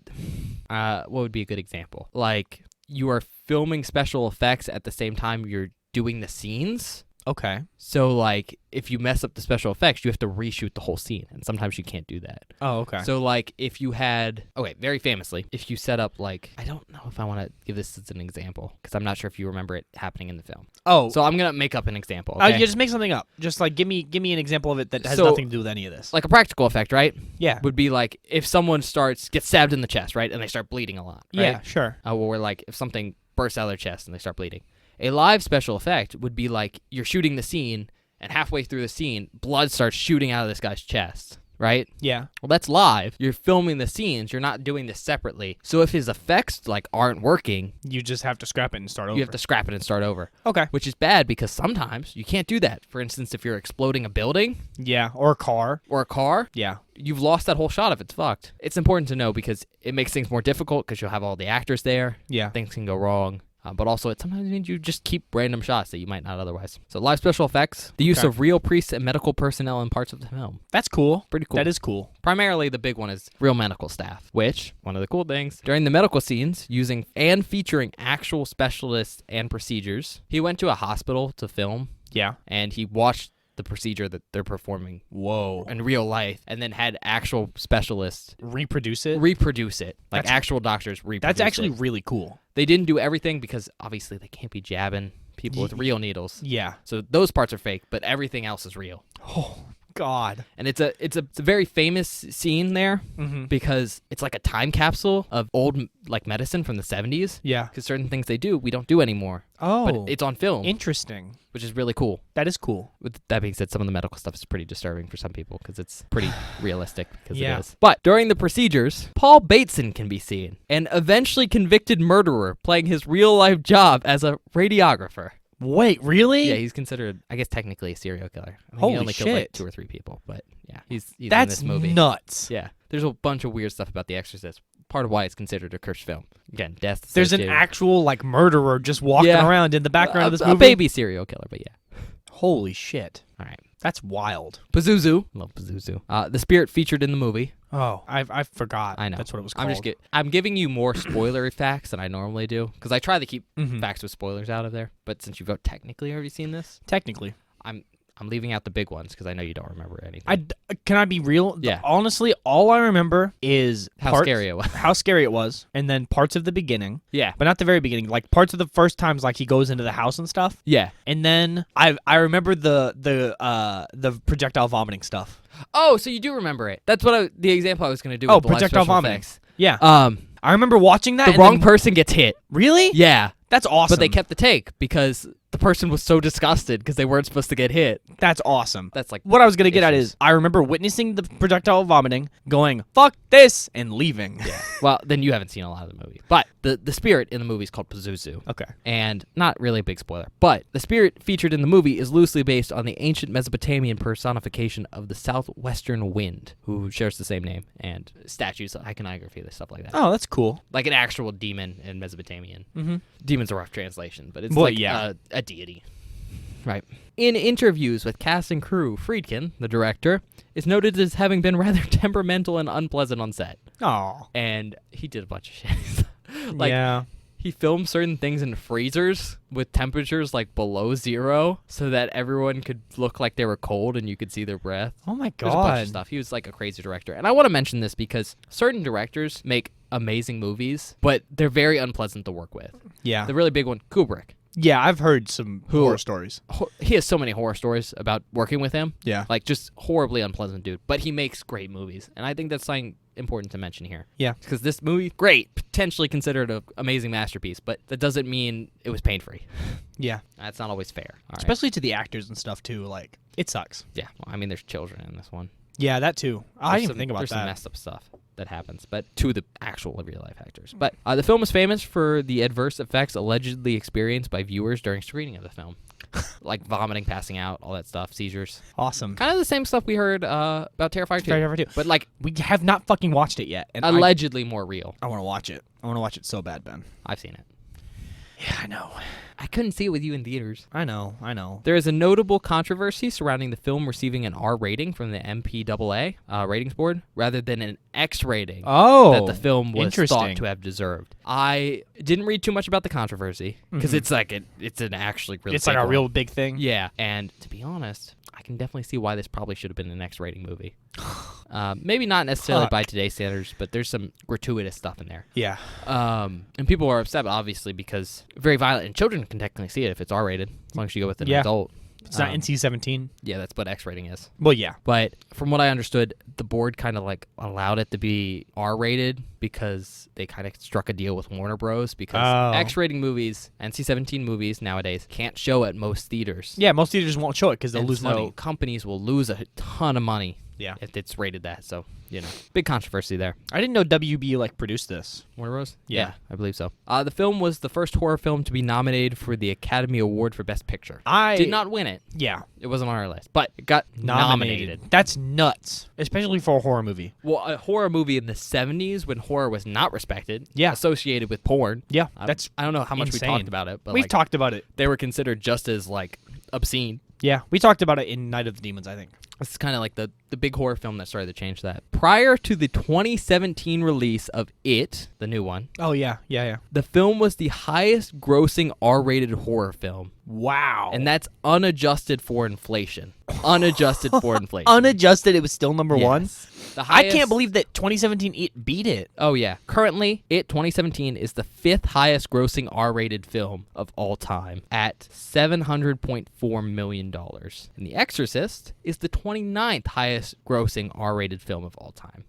what would be a good example? Like, you are filming special effects at the same time you're doing the scenes. Okay. So, like, if you mess up the special effects, you have to reshoot the whole scene, and sometimes you can't do that. Oh, okay. So, like, if you had... Okay, very famously, if you set up, like... I don't know if I want to give this as an example, because I'm not sure if you remember it happening in the film. Oh. So I'm going to make up an example, okay? You just make something up. Just, like, give me an example of it that has So, nothing to do with any of this. Like, a practical effect, right? Yeah. Would be, like, if someone gets stabbed in the chest, right? And they start bleeding a lot, right? Yeah, sure. Or, like, if something bursts out of their chest and they start bleeding. A live special effect would be like you're shooting the scene, and halfway through the scene, blood starts shooting out of this guy's chest, right? Yeah. Well, that's live. You're filming the scenes. You're not doing this separately. So if his effects like aren't working, You just have to scrap it and start over. you have to scrap it and start over. Okay. Which is bad because sometimes you can't do that. For instance, if you're exploding a building Yeah, or a car. or a car, Yeah. you've lost that whole shot if it's fucked. It's important to know because it makes things more difficult because you'll have all the actors there. Yeah. Things can go wrong. But also, it sometimes means you just keep random shots that you might not otherwise. So live special effects, the use of real priests and medical personnel in parts of the film. That's cool. Pretty cool. That is cool. Primarily, the big one is real medical staff, which, one of the cool things, during the medical scenes, using and featuring actual specialists and procedures, he went to a hospital to film, Yeah. and he watched the procedure that they're performing Whoa. in real life, and then had actual specialists Reproduce it? reproduce it. Like actual doctors reproduce it. That's actually really cool. They didn't do everything because obviously they can't be jabbing people with real needles. Yeah. So those parts are fake, but everything else is real. Oh, God. And it's a very famous scene there because it's like a time capsule of old like medicine from the 70s. Yeah. Because certain things they do, we don't do anymore. Oh. But it's on film, Interesting. which is really cool. That is cool. With that being said, some of the medical stuff is pretty disturbing for some people because it's pretty realistic because Yeah. it is. But during the procedures, Paul Bateson can be seen, an eventually convicted murderer playing his real-life job as a radiographer. Wait, really? Yeah, he's considered, I guess, technically a serial killer. I think Holy he only killed like shit. 2 or 3 people, but yeah, he's in That's this movie. nuts. Yeah, there's a bunch of weird stuff about The Exorcist. Part of why it's considered a cursed film. Again, death. There's an actual like murderer just walking Yeah. around in the background of this movie. A baby serial killer, but yeah. Holy shit. All right. That's wild. Pazuzu. Love Pazuzu. The spirit featured in the movie. Oh, I forgot. I know. That's what it was called. I'm giving you more spoilery facts than I normally do because I try to keep Mhm. facts with spoilers out of there. But since you've technically already seen this, Technically. I'm leaving out the big ones because I know you don't remember anything. Can I be real? Yeah. Honestly, all I remember is How scary it was. how scary it was, and then parts of the beginning, Yeah. but not the very beginning. Like parts of the first times, like he goes into the house and stuff. Yeah. And then I remember the projectile vomiting stuff. Oh, so you do remember it? That's what the example I was going to do. Oh, with the live projectile special vomiting. effects. Yeah. I remember watching that. the and wrong then- person gets hit. Really? Yeah. That's awesome. But they kept the take because the person was so disgusted because they weren't supposed to get hit. That's awesome. That's like What I was gonna get at issues. is I remember witnessing the projectile vomiting, going "fuck this" and leaving. Yeah. Well, then you haven't seen a lot of the movie. But the spirit in the movie is called Pazuzu. Okay. And not really a big spoiler, but the spirit featured in the movie is loosely based on the ancient Mesopotamian personification of the southwestern wind, who shares the same name, and statues, iconography, stuff like that. Oh, that's cool. Like an actual demon in Mesopotamian. Mm-hmm. Demon's a rough translation, but it's Well, like yeah. a deity. Right. In interviews with cast and crew, Friedkin, the director, is noted as having been rather temperamental and unpleasant on set. Oh. And he did a bunch of shit. Like, yeah. he filmed certain things in freezers with temperatures like below 0 so that everyone could look like they were cold and you could see their breath. Oh my There's a bunch of god. stuff. He was like a crazy director. And I want to mention this because certain directors make amazing movies, but they're very unpleasant to work with. Yeah. The really big one, Kubrick. Yeah, I've heard some horror stories. He has so many horror stories about working with him. Yeah. Like, just horribly unpleasant dude. But he makes great movies. And I think that's something important to mention here. Yeah. Because this movie, great, potentially considered an amazing masterpiece, but that doesn't mean it was pain-free. Yeah. That's not always fair. All right. Especially to the actors and stuff too. Like it sucks. Yeah. Well, I mean, there's children in this one. Yeah, that too. I didn't even Some- think about there's some that. messed up stuff that happens, but to the actual real-life actors. But the film is famous for the adverse effects allegedly experienced by viewers during screening of the film. Like vomiting, passing out, all that stuff, seizures. Awesome. Kind of the same stuff we heard about Terrifier 2. Terrifier 2. But like We have not fucking watched it yet. And allegedly more real. I want to watch it. I want to watch it so bad, Ben. I've seen it. Yeah, I know. I couldn't see it with you in theaters. I know. There is a notable controversy surrounding the film receiving an R rating from the MPAA ratings board rather than an X rating Oh. that the film was thought interesting. to have deserved. I didn't read too much about the controversy because it's like it's an actually really It's big like a one. real big thing. Yeah, and to be honest, I can definitely see why this probably should have been an X rating movie. Maybe not necessarily Fuck. by today's standards, but there's some gratuitous stuff in there. Yeah. And people are upset, obviously, because very violent, and children can technically see it if it's R-rated, as long as you go with an Yeah. adult. It's not NC-17. Yeah, that's what X rating is. Well, yeah. But from what I understood, the board kind of like allowed it to be R-rated because they kind of struck a deal with Warner Bros. Because Oh. X-rating movies, NC-17 movies nowadays can't show at most theaters. Yeah, most theaters won't show it because they'll And lose so money. companies will lose a ton of money Yeah. if it's rated that. So, big controversy there. I didn't know WB produced this. Warner Bros? Yeah. I believe so. The film was the first horror film to be nominated for the Academy Award for Best Picture. Did not win it. Yeah. It wasn't on our list, but it got nominated. That's nuts, especially for a horror movie. Well, a horror movie in the 70s when horror was not respected, associated with porn. Yeah, I don't know how much insane. we talked about it, but we've talked about it. They were considered just as obscene. Yeah, we talked about it in Night of the Demons, I think. This is kind of like the big horror film that started to change that. Prior to the 2017 release of It, the new one. Oh, yeah. The film was the highest grossing R-rated horror film. Wow. And that's unadjusted for inflation. Unadjusted, it was still number one? The highest, I can't believe that 2017 It beat it. Oh, yeah. Currently, It 2017 is the 5th highest grossing R-rated film of all time at $700.4 million. And The Exorcist is the 29th highest grossing R-rated film of all time.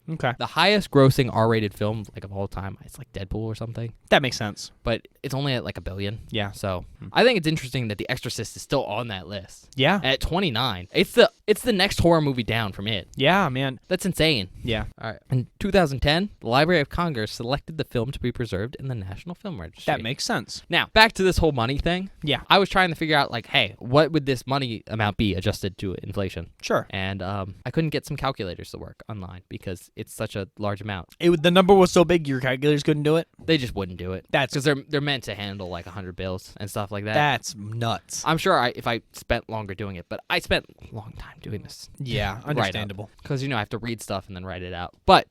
Okay. The highest grossing R-rated film of all time, it's like Deadpool or something. That makes sense. But it's only at $1 billion. Yeah. So I think it's interesting that The Exorcist is still on that list. Yeah. At 29. It's the next horror movie down from It. Yeah, man. That's insane. Yeah. All right. In 2010, the Library of Congress selected the film to be preserved in the National Film Registry. That makes sense. Now, back to this whole money thing. Yeah. I was trying to figure out, hey, what would this money amount be adjusted to inflation? Sure. And I couldn't get some calculators to work online because it's such a large amount. The number was so big your calculators couldn't do it? They just wouldn't do it. That's because they're meant to handle 100 bills and stuff like that. That's nuts. I'm sure if I spent longer doing it, but I spent a long time doing this. Yeah, understandable. Because, I have to read stuff and then write it out. But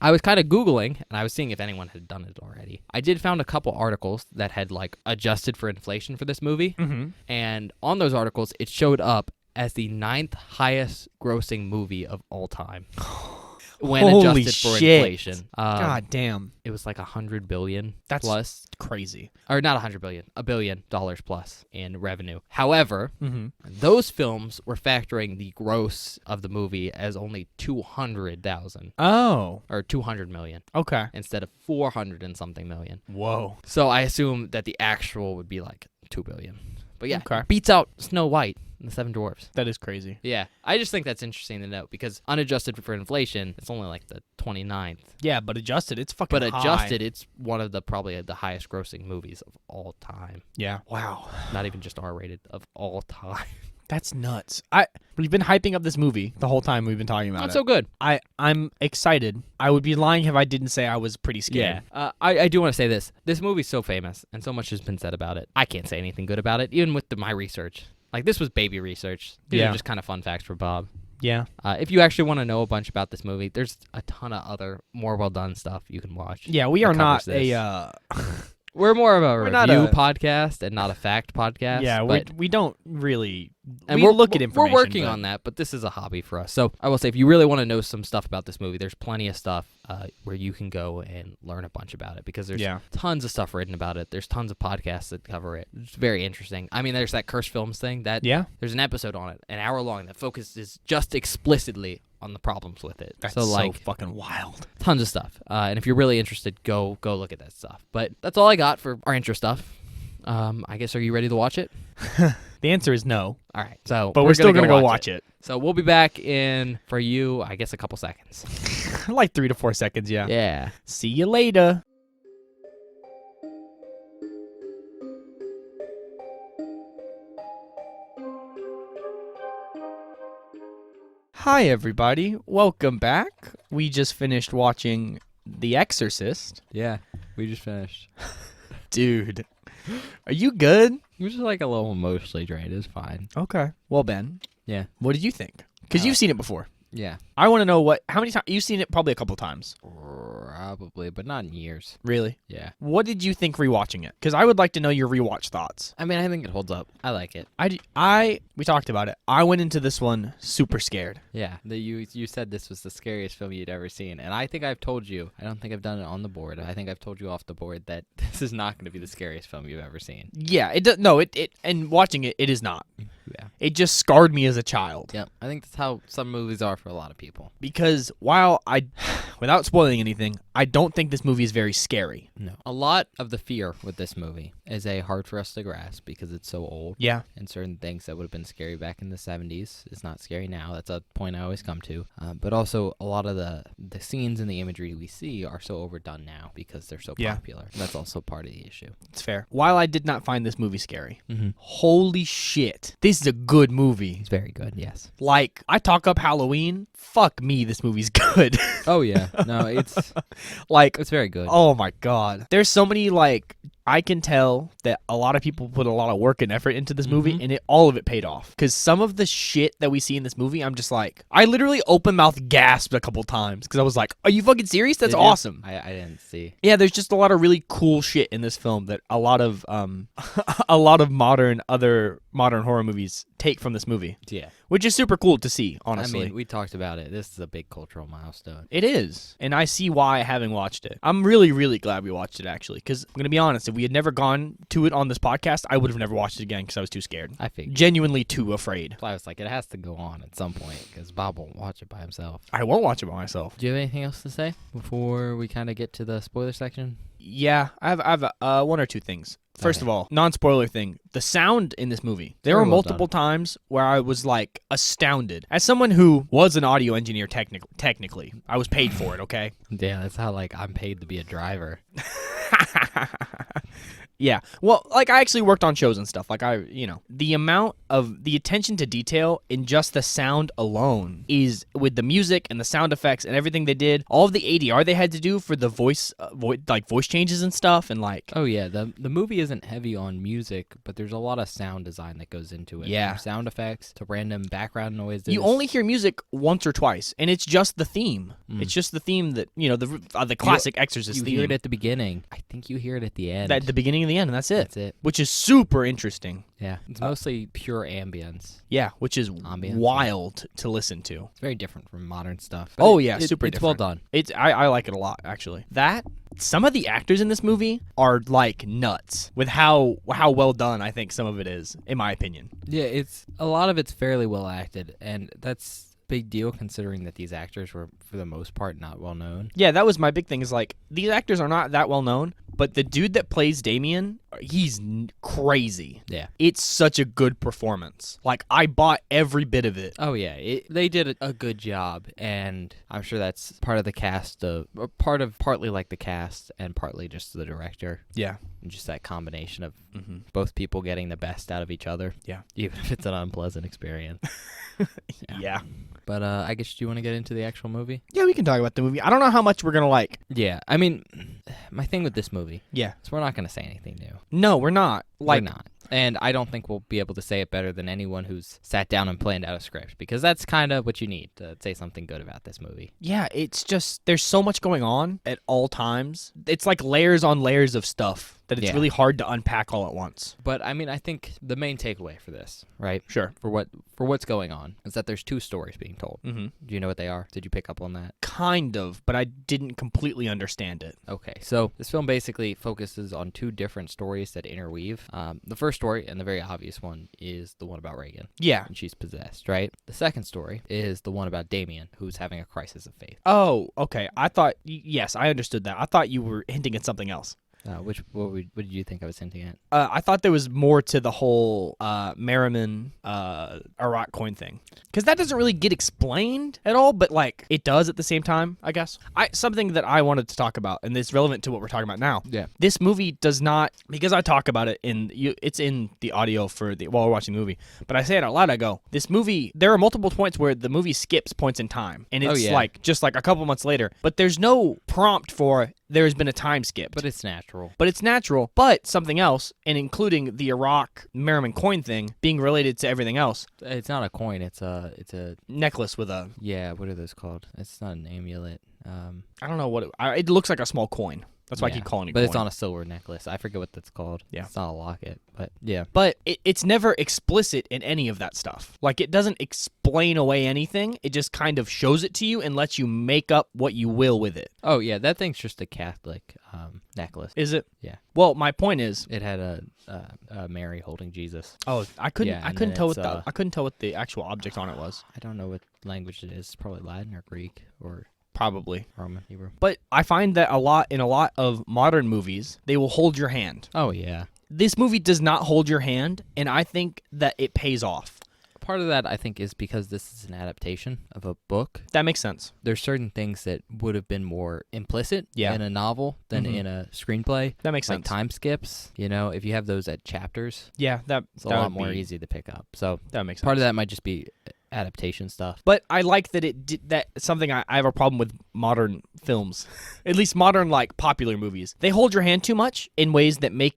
I was kind of Googling, and I was seeing if anyone had done it already. I did found a couple articles that had, adjusted for inflation for this movie. And on those articles, it showed up as the 9th highest grossing movie of all time. When Holy adjusted for shit. inflation. God damn. It was $100 billion That's plus. Crazy. Or not $100 billion, $1 billion plus in revenue. However, those films were factoring the gross of the movie as only 200,000. Oh. Or 200 million. Okay. Instead of 400 and something million. Whoa. So I assume that the actual would be 2 billion. But yeah, Okay. beats out Snow White and the Seven Dwarfs. That is crazy. Yeah, I just think that's interesting to note because unadjusted for inflation, it's only the 29th. Yeah, but adjusted, it's fucking But high. adjusted, it's one of probably the highest grossing movies of all time. Yeah. Wow. Not even just R-rated, of all time. That's nuts. We've been hyping up this movie the whole time we've been talking about Not it. so good. I'm excited. I would be lying if I didn't say I was pretty scared. Yeah. I do want to say this. This movie's so famous, and so much has been said about it. I can't say anything good about it, even with my research. This was baby research. These are just kind of fun facts for Bob. Yeah. If you actually want to know a bunch about this movie, there's a ton of other more well-done stuff you can watch. Yeah, we are not this. We're more of a review not podcast and not a fact podcast. Yeah, but we don't really... And we look at information. We're working on that, but this is a hobby for us. So I will say, if you really want to know some stuff about this movie, there's plenty of stuff where you can go and learn a bunch about it because there's tons of stuff written about it. There's tons of podcasts that cover it. It's very interesting. I mean, there's that Cursed Films thing. There's an episode on it, an hour long, that focuses just explicitly on the problems with it. That's so fucking wild. Tons of stuff. And if you're really interested, go look at that stuff. But that's all I got for our intro stuff. I guess, are you ready to watch it? The answer is no. All right. So, but we're still going to go watch it. So we'll be back in, for you, I guess, a couple seconds. 3 to 4 seconds, yeah. Yeah. See you later. Hi, everybody. Welcome back. We just finished watching The Exorcist. Yeah, we just finished. Dude, are you good? It was just a little emotionally drained. It's fine. Okay. Well, Ben. Yeah. What did you think? Because you've seen it before. Yeah. I want to know how many times you've seen it. Probably a couple times. Probably, but not in years. Really? Yeah. What did you think rewatching it? Because I would like to know your rewatch thoughts. I mean, I think it holds up. I like it. We talked about it. I went into this one super scared. Yeah. You said this was the scariest film you'd ever seen, and I think I've told you. I don't think I've done it on the board. I think I've told you off the board that this is not going to be the scariest film you've ever seen. Yeah. It does. No. And watching it, it is not. Yeah. It just scarred me as a child. Yep. I think that's how some movies are for a lot of people. Because while without spoiling anything, I don't think this movie is very scary. No. A lot of the fear with this movie is hard for us to grasp because it's so old. Yeah. And certain things that would have been scary back in the 70s is not scary now. That's a point I always come to. But also, a lot of the scenes and the imagery we see are so overdone now because they're so popular. That's also part of the issue. It's fair. While I did not find this movie scary, holy shit, this is a good movie. It's very good, yes. Like, I talk up Halloween. Fuck me, this movie's good. Oh, yeah. No, it's like, it's very good. Oh my god. There's so many, like, I can tell that a lot of people put a lot of work and effort into this movie, and all of it paid off. Because some of the shit that we see in this movie, I'm just like, I literally open mouth gasped a couple times because I was like, are you fucking serious? That's awesome. I didn't see. Yeah, there's just a lot of really cool shit in this film that a lot of a lot of modern horror movies take from this movie. Yeah. Which is super cool to see, honestly. I mean, we talked about it. This is a big cultural milestone. It is. And I see why I haven't watched it. I'm really, really glad we watched it, actually. Because I'm going to be honest, if we had never gone to it on this podcast, I would have never watched it again because I was too scared. I figured. Genuinely too afraid. I was like, it has to go on at some point because Bob won't watch it by himself. I won't watch it by myself. Do you have anything else to say before we kind of get to the spoiler section? Yeah, I have one or two things. First of all, non-spoiler thing, the sound in this movie. There were multiple times where I was, like, astounded. As someone who was an audio engineer technically, I was paid for it, okay? Yeah, that's how, like, I'm paid to be a driver. Yeah. Well, like, I actually worked on shows and stuff. Like, the amount of the attention to detail in just the sound alone is with the music and the sound effects and everything they did. All of the ADR they had to do for the voice changes and stuff. And, like, oh, yeah. The movie isn't heavy on music, but there's a lot of sound design that goes into it. Yeah. From sound effects to random background noises. You only hear music once or twice, and it's just the theme. It's just the theme that, the classic Exorcist theme. You hear it at the beginning. I think you hear it at the end. At the beginning and the end, and that's it. That's it. Which is super interesting. Yeah. It's mostly pure ambience. Yeah, which is wild to listen to. It's very different from modern stuff. Super different. It's well done. I like it a lot, actually. Some of the actors in this movie are, like, nuts with how well done I think some of it is, in my opinion. Yeah, a lot of it's fairly well acted, and that's big deal considering that these actors were, for the most part, not well known. Yeah, that was my big thing is, like, these actors are not that well known, but the dude that plays Damien, he's crazy. Yeah. It's such a good performance. Like, I bought every bit of it. Oh, yeah. They did a good job, and I'm sure that's part of the cast, partly like the cast and partly just the director. Yeah. And just that combination of both people getting the best out of each other. Yeah. Even if it's an unpleasant experience. Yeah. But I guess, do you want to get into the actual movie? Yeah, we can talk about the movie. I don't know how much we're going to like. Yeah. I mean, my thing with this movie is we're not going to say anything new. No, we're not. We're not. And I don't think we'll be able to say it better than anyone who's sat down and planned out a script, because that's kind of what you need to say something good about this movie. Yeah, it's just, there's so much going on at all times. It's like layers on layers of stuff that it's really hard to unpack all at once. But I mean, I think the main takeaway for this, right? Sure. For what's going on is that there's two stories being told. Mm-hmm. Do you know what they are? Did you pick up on that? Kind of, but I didn't completely understand it. Okay, so this film basically focuses on two different stories that interweave. The first story, and the very obvious one, is the one about Reagan. Yeah. And she's possessed, right? The second story is the one about Damien, who's having a crisis of faith. Oh, okay. I thought, yes, I understood that. I thought you were hinting at something else. What did you think I was hinting at? I thought there was more to the whole Merriman Iraq coin thing, because that doesn't really get explained at all, but like it does at the same time, I guess. Something that I wanted to talk about, and it's relevant to what we're talking about now. Yeah. This movie does not, because I talk about it it's in the audio while we're watching the movie, but I say it out loud. I go, this movie, there are multiple points where the movie skips points in time, and it's like just like a couple months later, but there's no prompt for there has been a time skip. But it's natural. But something else, and including the Iraq Merriman coin thing being related to everything else. It's not a coin. It's a necklace with a. Yeah, what are those called? It's not an amulet. I don't know what it looks like. A small coin. That's why I keep calling it but coin. it's on a silver necklace. I forget what that's called. Yeah. It's not a locket, but yeah. But it's never explicit in any of that stuff. Like, it doesn't explain away anything. It just kind of shows it to you and lets you make up what you will with it. Oh, yeah, that thing's just a Catholic necklace. Is it? Yeah. Well, my point is, It had a Mary holding Jesus. oh, I couldn't then tell it's, I couldn't tell what the actual object on it was. I don't know what language it is. It's probably Latin or Greek or Probably. Roman, Hebrew. But I find that in a lot of modern movies, they will hold your hand. Oh, yeah. This movie does not hold your hand, and I think that it pays off. Part of that, I think, is because this is an adaptation of a book. That makes sense. There's certain things that would have been more implicit in a novel than in a screenplay. That makes like sense. time skips, if you have those at chapters, Yeah, it's a lot more easy to pick up. So That makes sense. part of that might just be adaptation stuff. But I like that it did that. Something I have a problem with modern films, at least modern like popular movies. They hold your hand too much in ways that make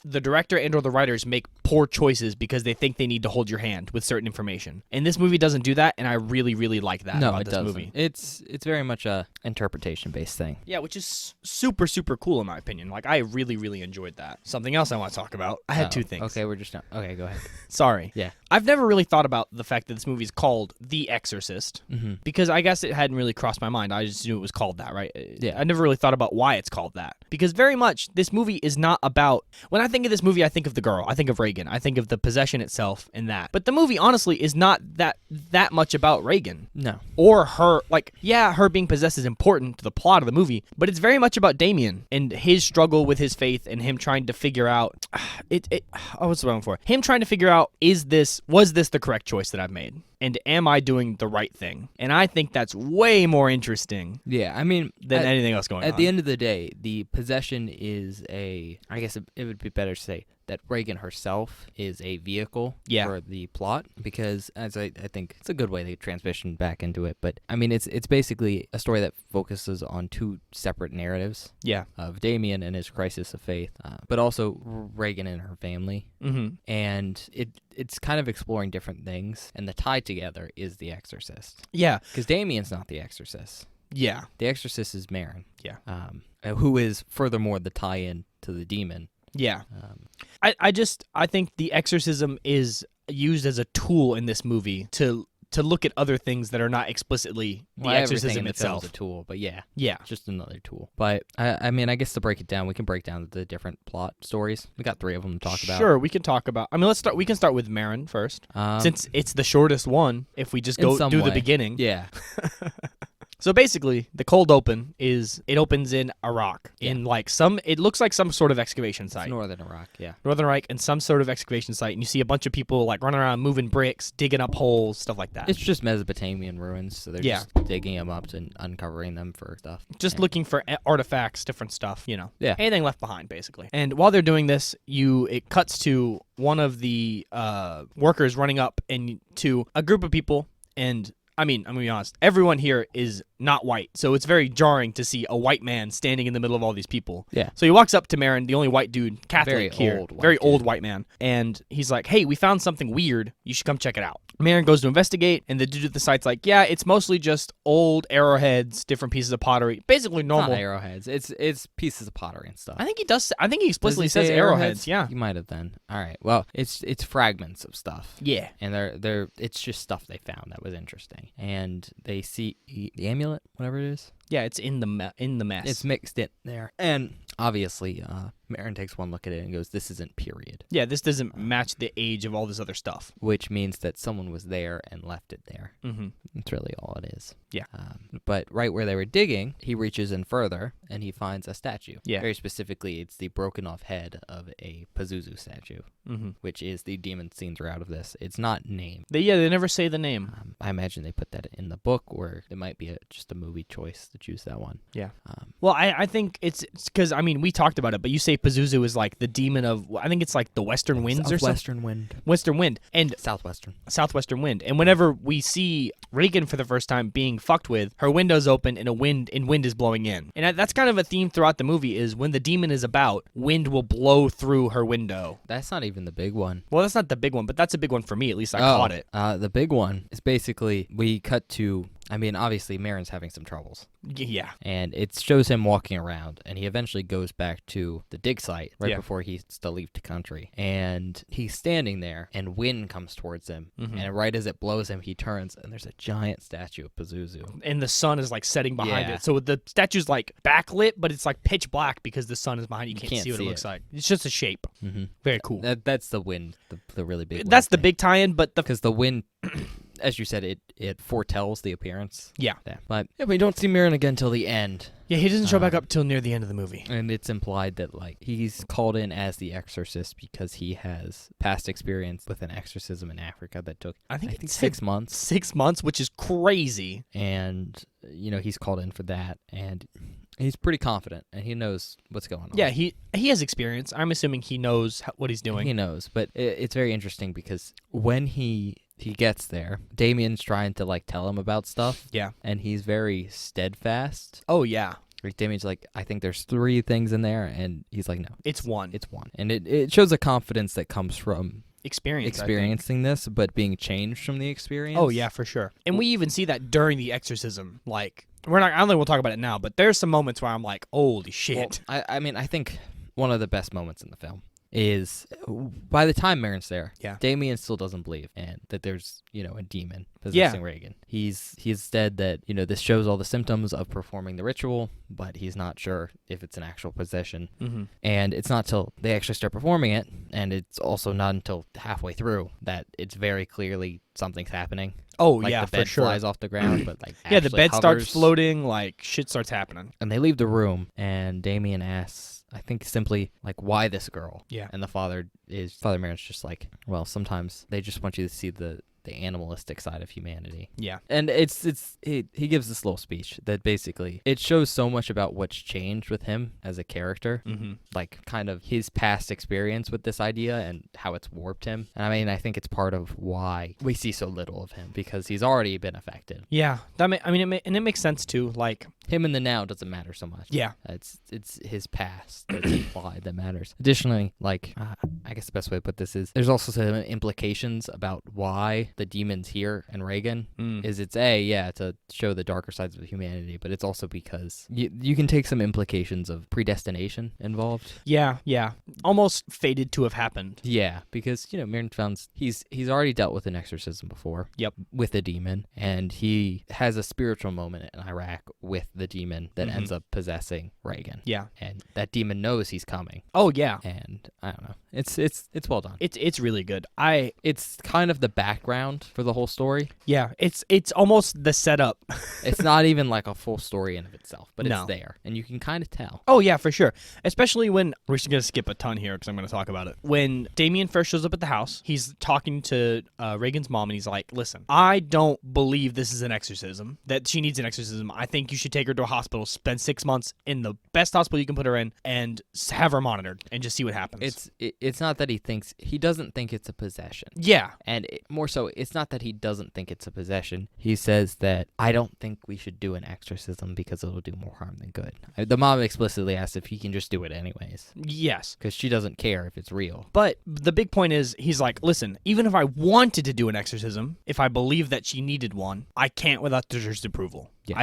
the director and or the writers make poor choices because they think they need to hold your hand with certain information. And this movie doesn't do that, and I really really like that about this movie. It's very much a interpretation based thing. Yeah, which is super super cool in my opinion. Like I really really enjoyed that. Something else I want to talk about. I had two things. Okay, we're just not. Okay, go ahead. Sorry. Yeah. I've never really thought about the fact that this movie is called The Exorcist because I guess it hadn't really crossed my mind. I just knew it was called that, right? Yeah. I never really thought about why it's called that because very much this movie is not about. When I think of this movie, I think of the girl. I think of Reagan. I think of the possession itself and that. But the movie honestly is not that much about Reagan. No. Or her. Like, yeah, her being possessed is important to the plot of the movie, but it's very much about Damien and his struggle with his faith and him trying to figure out what's the wrong for? Him trying to figure out was this the correct choice that I've made? And am I doing the right thing? And I think that's way more interesting Yeah, I mean, than anything else going on. At the end of the day, the possession is I guess it would be better to say that Reagan herself is a vehicle for the plot because as I think it's a good way to transition back into it. But I mean, it's basically a story that focuses on two separate narratives. Yeah. Of Damien and his crisis of faith, but also Reagan and her family. Mm-hmm. And it's kind of exploring different things, and the tie together is The Exorcist. Yeah. Because Damien's not The Exorcist. Yeah. The Exorcist is Marin. Yeah. Who is furthermore the tie-in to the demon. Yeah. I think the exorcism is used as a tool in this movie to look at other things that are not explicitly the exorcism itself. Is a tool, but yeah, just another tool. But I mean, I guess to break it down, we can break down the different plot stories. We got 3 of them to talk about. Sure, we can talk about. I mean, we can start with Marin first, since it's the shortest one. If we just go do the beginning, yeah. So basically, the cold open opens in Iraq in it looks like some sort of excavation site. It's northern Iraq, yeah. Northern Iraq and some sort of excavation site, and you see a bunch of people like running around moving bricks, digging up holes, stuff like that. It's just Mesopotamian ruins, so they're just digging them up and uncovering them for stuff. Just looking for artifacts, different stuff, Yeah. Anything left behind, basically. And while they're doing this, it cuts to one of the workers running up and to a group of people, and I mean, I'm going to be honest, everyone here is not white, so it's very jarring to see a white man standing in the middle of all these people. Yeah. So he walks up to Marin, the only white dude, Catholic very old white man, and he's like, hey, we found something weird. You should come check it out. Marin goes to investigate, and the dude at the site's like, yeah, it's mostly just old arrowheads, different pieces of pottery, basically normal. It's not arrowheads. It's pieces of pottery and stuff. I think he does. I think he explicitly Does he says say arrowheads. Yeah. You might have then. All right. Well, it's fragments of stuff. Yeah. And it's just stuff they found that was interesting. And they see the amulet, whatever it is. Yeah, it's in the mess. It's mixed in there. And obviously, Marin takes one look at it and goes, this isn't period. Yeah, this doesn't match the age of all this other stuff. Which means that someone was there and left it there. Mm-hmm. That's really all it is. Yeah. But right where they were digging, he reaches in further and he finds a statue. Yeah. Very specifically, it's the broken off head of a Pazuzu statue, which is the demon seen throughout of this. It's not named. They never say the name. I imagine they put that in the book, or it might be just a movie choice to choose that one. Yeah. Well, I think it's because, I mean, we talked about it, but you say Pazuzu is like the demon of, I think it's like the Western Winds or something. Western Wind. And Southwestern Wind. And whenever we see Reagan for the first time being fucked with, her window's open and wind is blowing in. And that's kind of a theme throughout the movie is when the demon is about, wind will blow through her window. That's not even the big one. Well, that's not the big one, but that's a big one for me. At least I caught it. The big one is basically, we cut to, I mean, obviously, Marin's having some troubles. Yeah. And it shows him walking around, and he eventually goes back to the dig site right before he's to leave the country. And he's standing there, and wind comes towards him. And right as it blows him, he turns, and there's a giant statue of Pazuzu. And the sun is like setting behind it. So the statue's like backlit, but it's like pitch black because the sun is behind. You can't see what it looks like. It's just a shape. Very cool. That's the wind, the really big That's the big tie-in, but because the wind... As you said, it foretells the appearance. Yeah. But we don't see Marin again till the end. Yeah, he doesn't show back up till near the end of the movie. And it's implied that like he's called in as the exorcist because he has past experience with an exorcism in Africa that took I think 6 months. 6 months, which is crazy. And he's called in for that, and he's pretty confident, and he knows what's going on. Yeah, he has experience. I'm assuming he knows what he's doing. He knows, but it's very interesting because when he gets there, Damien's trying to like tell him about stuff. Yeah. And he's very steadfast. Oh, yeah. Like Damien's like, I think there's 3 things in there, and he's like, no. It's one. It's one. And it shows a confidence that comes from experiencing this, but being changed from the experience. Oh, yeah, for sure. And we even see that during the exorcism. Like, I don't think we'll talk about it now, but there's some moments where I'm like, holy shit. Well, I mean, I think one of the best moments in the film is by the time Marin's there, Damien still doesn't believe and that there's, a demon possessing Reagan. He's said that, this shows all the symptoms of performing the ritual, but he's not sure if it's an actual possession. And it's not till they actually start performing it, and it's also not until halfway through that it's very clearly something's happening. Oh, like yeah, the bed for sure. flies off the ground, but like the bed hovers. starts floating, like shit starts happening. And they leave the room, and Damien asks, I think simply like, why this girl? Yeah. And Father Marin's just like, well, sometimes they just want you to see the animalistic side of humanity. Yeah. And he gives this little speech that basically it shows so much about what's changed with him as a character, like kind of his past experience with this idea and how it's warped him. And I mean, I think it's part of why we see so little of him because he's already been affected. Yeah. It makes sense too. Like him in the now doesn't matter so much. Yeah. It's his past that's implied that matters. Additionally, like I guess the best way to put this is there's also some implications about why the demon's here and Reagan is it's to show the darker sides of humanity, but it's also because you can take some implications of predestination involved. Yeah. Almost fated to have happened. Yeah, because Marin found he's already dealt with an exorcism before. Yep. With a demon, and he has a spiritual moment in Iraq with the demon that ends up possessing Reagan. Yeah. And that demon knows he's coming. Oh yeah. And I don't know. It's well done. It's really good. It's kind of the background for the whole story. Yeah, it's almost the setup. It's not even like a full story in of itself, but No. it's there, and you can kind of tell. Oh yeah, for sure. Especially when we're just gonna skip a ton here because I'm gonna talk about it. When Damien first shows up at the house, he's talking to Reagan's mom, and he's like, "Listen, I don't believe this is an exorcism. That she needs an exorcism. I think you should take her to a hospital, spend 6 months in the best hospital you can put her in, and have her monitored, and just see what happens." It's not that he doesn't think it's a possession. Yeah, and more so, it's not that he doesn't think it's a possession. He says that I don't think we should do an exorcism because it'll do more harm than good. The mom explicitly asks if he can just do it anyways. Yes. Because she doesn't care if it's real. But the big point is, he's like, listen, even if I wanted to do an exorcism, if I believe that she needed one, I can't without the church's approval. Yeah.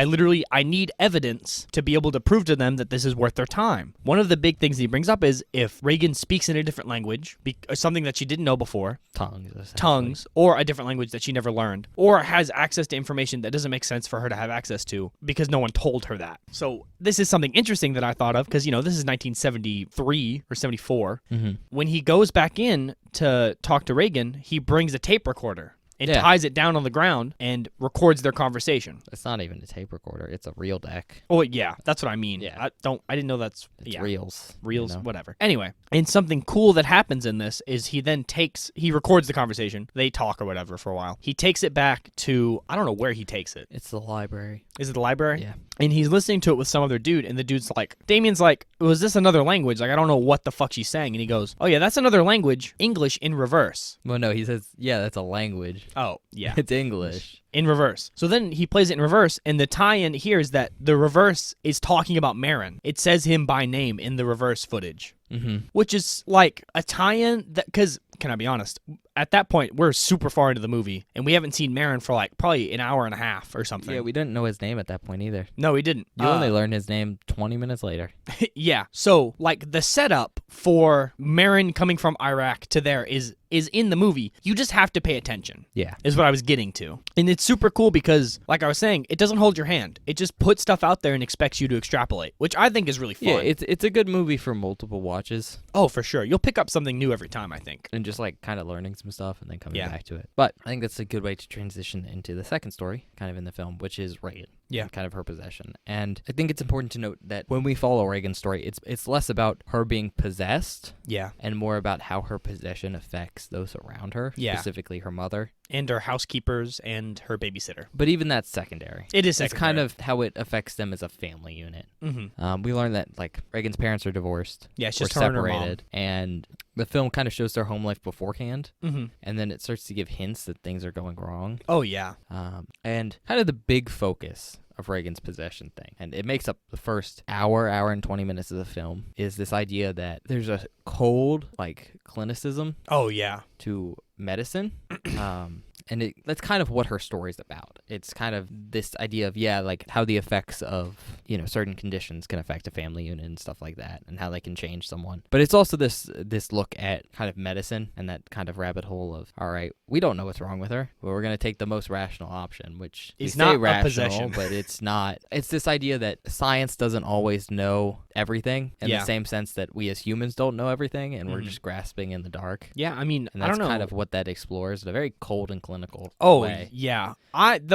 I need evidence to be able to prove to them that this is worth their time. One of the big things he brings up is if Reagan speaks in a different language, something that she didn't know before, tongues, or a different language that she never learned, or has access to information that doesn't make sense for her to have access to because no one told her that. So this is something interesting that I thought of because, this is 1973 or 74. When he goes back in to talk to Reagan, he brings a tape recorder. It ties it down on the ground and records their conversation. It's not even a tape recorder. It's a reel deck. Oh, yeah. That's what I mean. Yeah. I didn't know that's... It's reels. Reels, whatever. Anyway, and something cool that happens in this is he records the conversation. They talk or whatever for a while. He takes it back to... I don't know where he takes it. It's the library. Is it the library? Yeah. And he's listening to it with some other dude, and the dude's like... Damien's like, was this another language? Like, I don't know what the fuck she's saying. And he goes, oh, yeah, that's another language. English in reverse. Well, no, he says, yeah, that's a language. Oh, yeah. It's English. In reverse. So then he plays it in reverse, and the tie-in here is that the reverse is talking about Marin. It says him by name in the reverse footage. Which is like a tie-in that, because can I be honest? At that point, we're super far into the movie, and we haven't seen Marin for like probably an hour and a half or something. Yeah, we didn't know his name at that point either. No, we didn't. You only learned his name 20 minutes later. Yeah. So, like, the setup for Marin coming from Iraq to there is in the movie. You just have to pay attention. Yeah. Is what I was getting to. And it's super cool because, like I was saying, it doesn't hold your hand. It just puts stuff out there and expects you to extrapolate, which I think is really fun. Yeah, it's a good movie for multiple watches. Oh, for sure. You'll pick up something new every time, I think. And just like kind of learning some stuff and then coming back to it. But I think that's a good way to transition into the second story kind of in the film, which is Reagan. Yeah. And kind of her possession. And I think it's important to note that when we follow Reagan's story, it's less about her being possessed. Yeah. And more about how her possession affects those around her, specifically her mother. And her housekeepers and her babysitter. But even that's secondary. It is secondary. It's kind of how it affects them as a family unit. Mm-hmm. We learned that, like, Reagan's parents are divorced. Yeah, it's just her separated. and her mom. And the film kind of shows their home life beforehand. Mm-hmm. And then it starts to give hints that things are going wrong. Oh, yeah. And kind of the big focus of Reagan's possession thing, and it makes up the first hour and 20 minutes of the film, is this idea that there's a cold, like, clinicism to medicine. And that's kind of what her story's about. It's kind of this idea of, like, how the effects of, certain conditions can affect a family unit and stuff like that, and how they can change someone. But it's also this look at kind of medicine and that kind of rabbit hole of, all right, we don't know what's wrong with her, but we're going to take the most rational option, which is not rational, possession. But it's not. It's this idea that science doesn't always know everything in the same sense that we as humans don't know everything, and we're just grasping in the dark. Yeah, I mean, and that's I don't know. kind of what that explores in a very cold and clinical way. Yeah.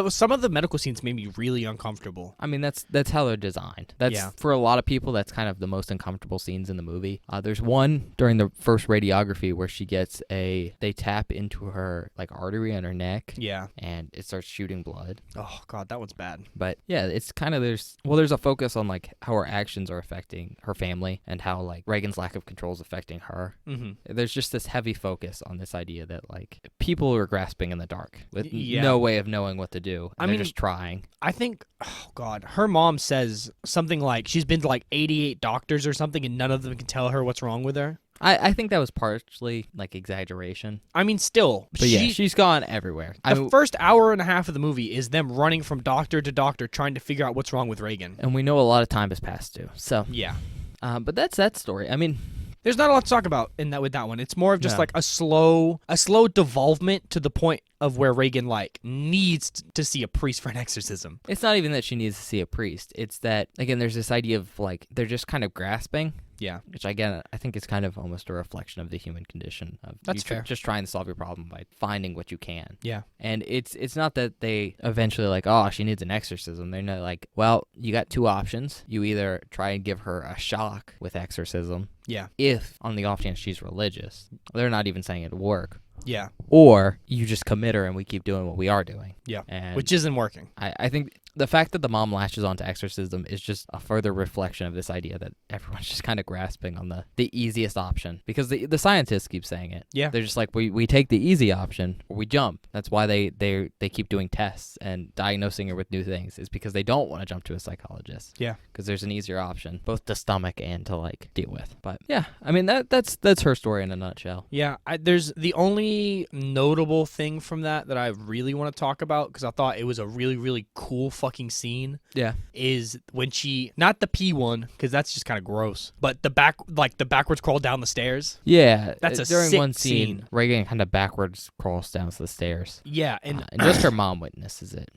Some of the medical scenes made me really uncomfortable. I mean, that's how they're designed. For a lot of people, that's kind of the most uncomfortable scenes in the movie. There's one during the first radiography where she gets they tap into her, like, artery on her neck. Yeah. And it starts shooting blood. Oh, God, that one's bad. But yeah, it's kind of, there's a focus on, like, how her actions are affecting her family and how, like, Reagan's lack of control is affecting her. Mm-hmm. There's just this heavy focus on this idea that, like, people are grasping in the dark with no way of knowing what to do. I mean, just trying. I think, oh God, her mom says something like she's been to like 88 doctors or something, and none of them can tell her what's wrong with her. I think that was partially, like, exaggeration. I mean, still. But she's gone everywhere. The first hour and a half of the movie is them running from doctor to doctor trying to figure out what's wrong with Reagan. And we know a lot of time has passed, too. So yeah. But that's that story. I mean, there's not a lot to talk about with that one. It's more of just like a slow devolvement to the point of where Reagan, like, needs to see a priest for an exorcism. It's not even that she needs to see a priest. It's that, again, there's this idea of, like, they're just kind of grasping. Yeah. Which, again, I think is kind of almost a reflection of the human condition. That's fair. Just trying to solve your problem by finding what you can. Yeah. And it's not that they eventually, like, oh, she needs an exorcism. They're not like, well, you got two options. You either try and give her a shock with exorcism. Yeah. If, on the off chance, she's religious. They're not even saying it'd work. Yeah. Or you just commit her and we keep doing what we are doing. Yeah. Which isn't working. I think the fact that the mom latches onto exorcism is just a further reflection of this idea that everyone's just kind of grasping on the easiest option. Because the scientists keep saying it. Yeah. They're just like, we take the easy option or we jump. That's why they keep doing tests and diagnosing her with new things, is because they don't want to jump to a psychologist. Yeah. Because there's an easier option, both to stomach and to, like, deal with. But yeah, I mean, that's her story in a nutshell. Yeah. There's the only notable thing from that I really want to talk about, because I thought it was a really, really cool fucking scene. Yeah. Is when she, not the pee one, because that's just kind of gross, but the backwards crawl down the stairs. Yeah. That's a during sick one scene. Reagan kind of backwards crawls down the stairs. Yeah. And just her mom witnesses it.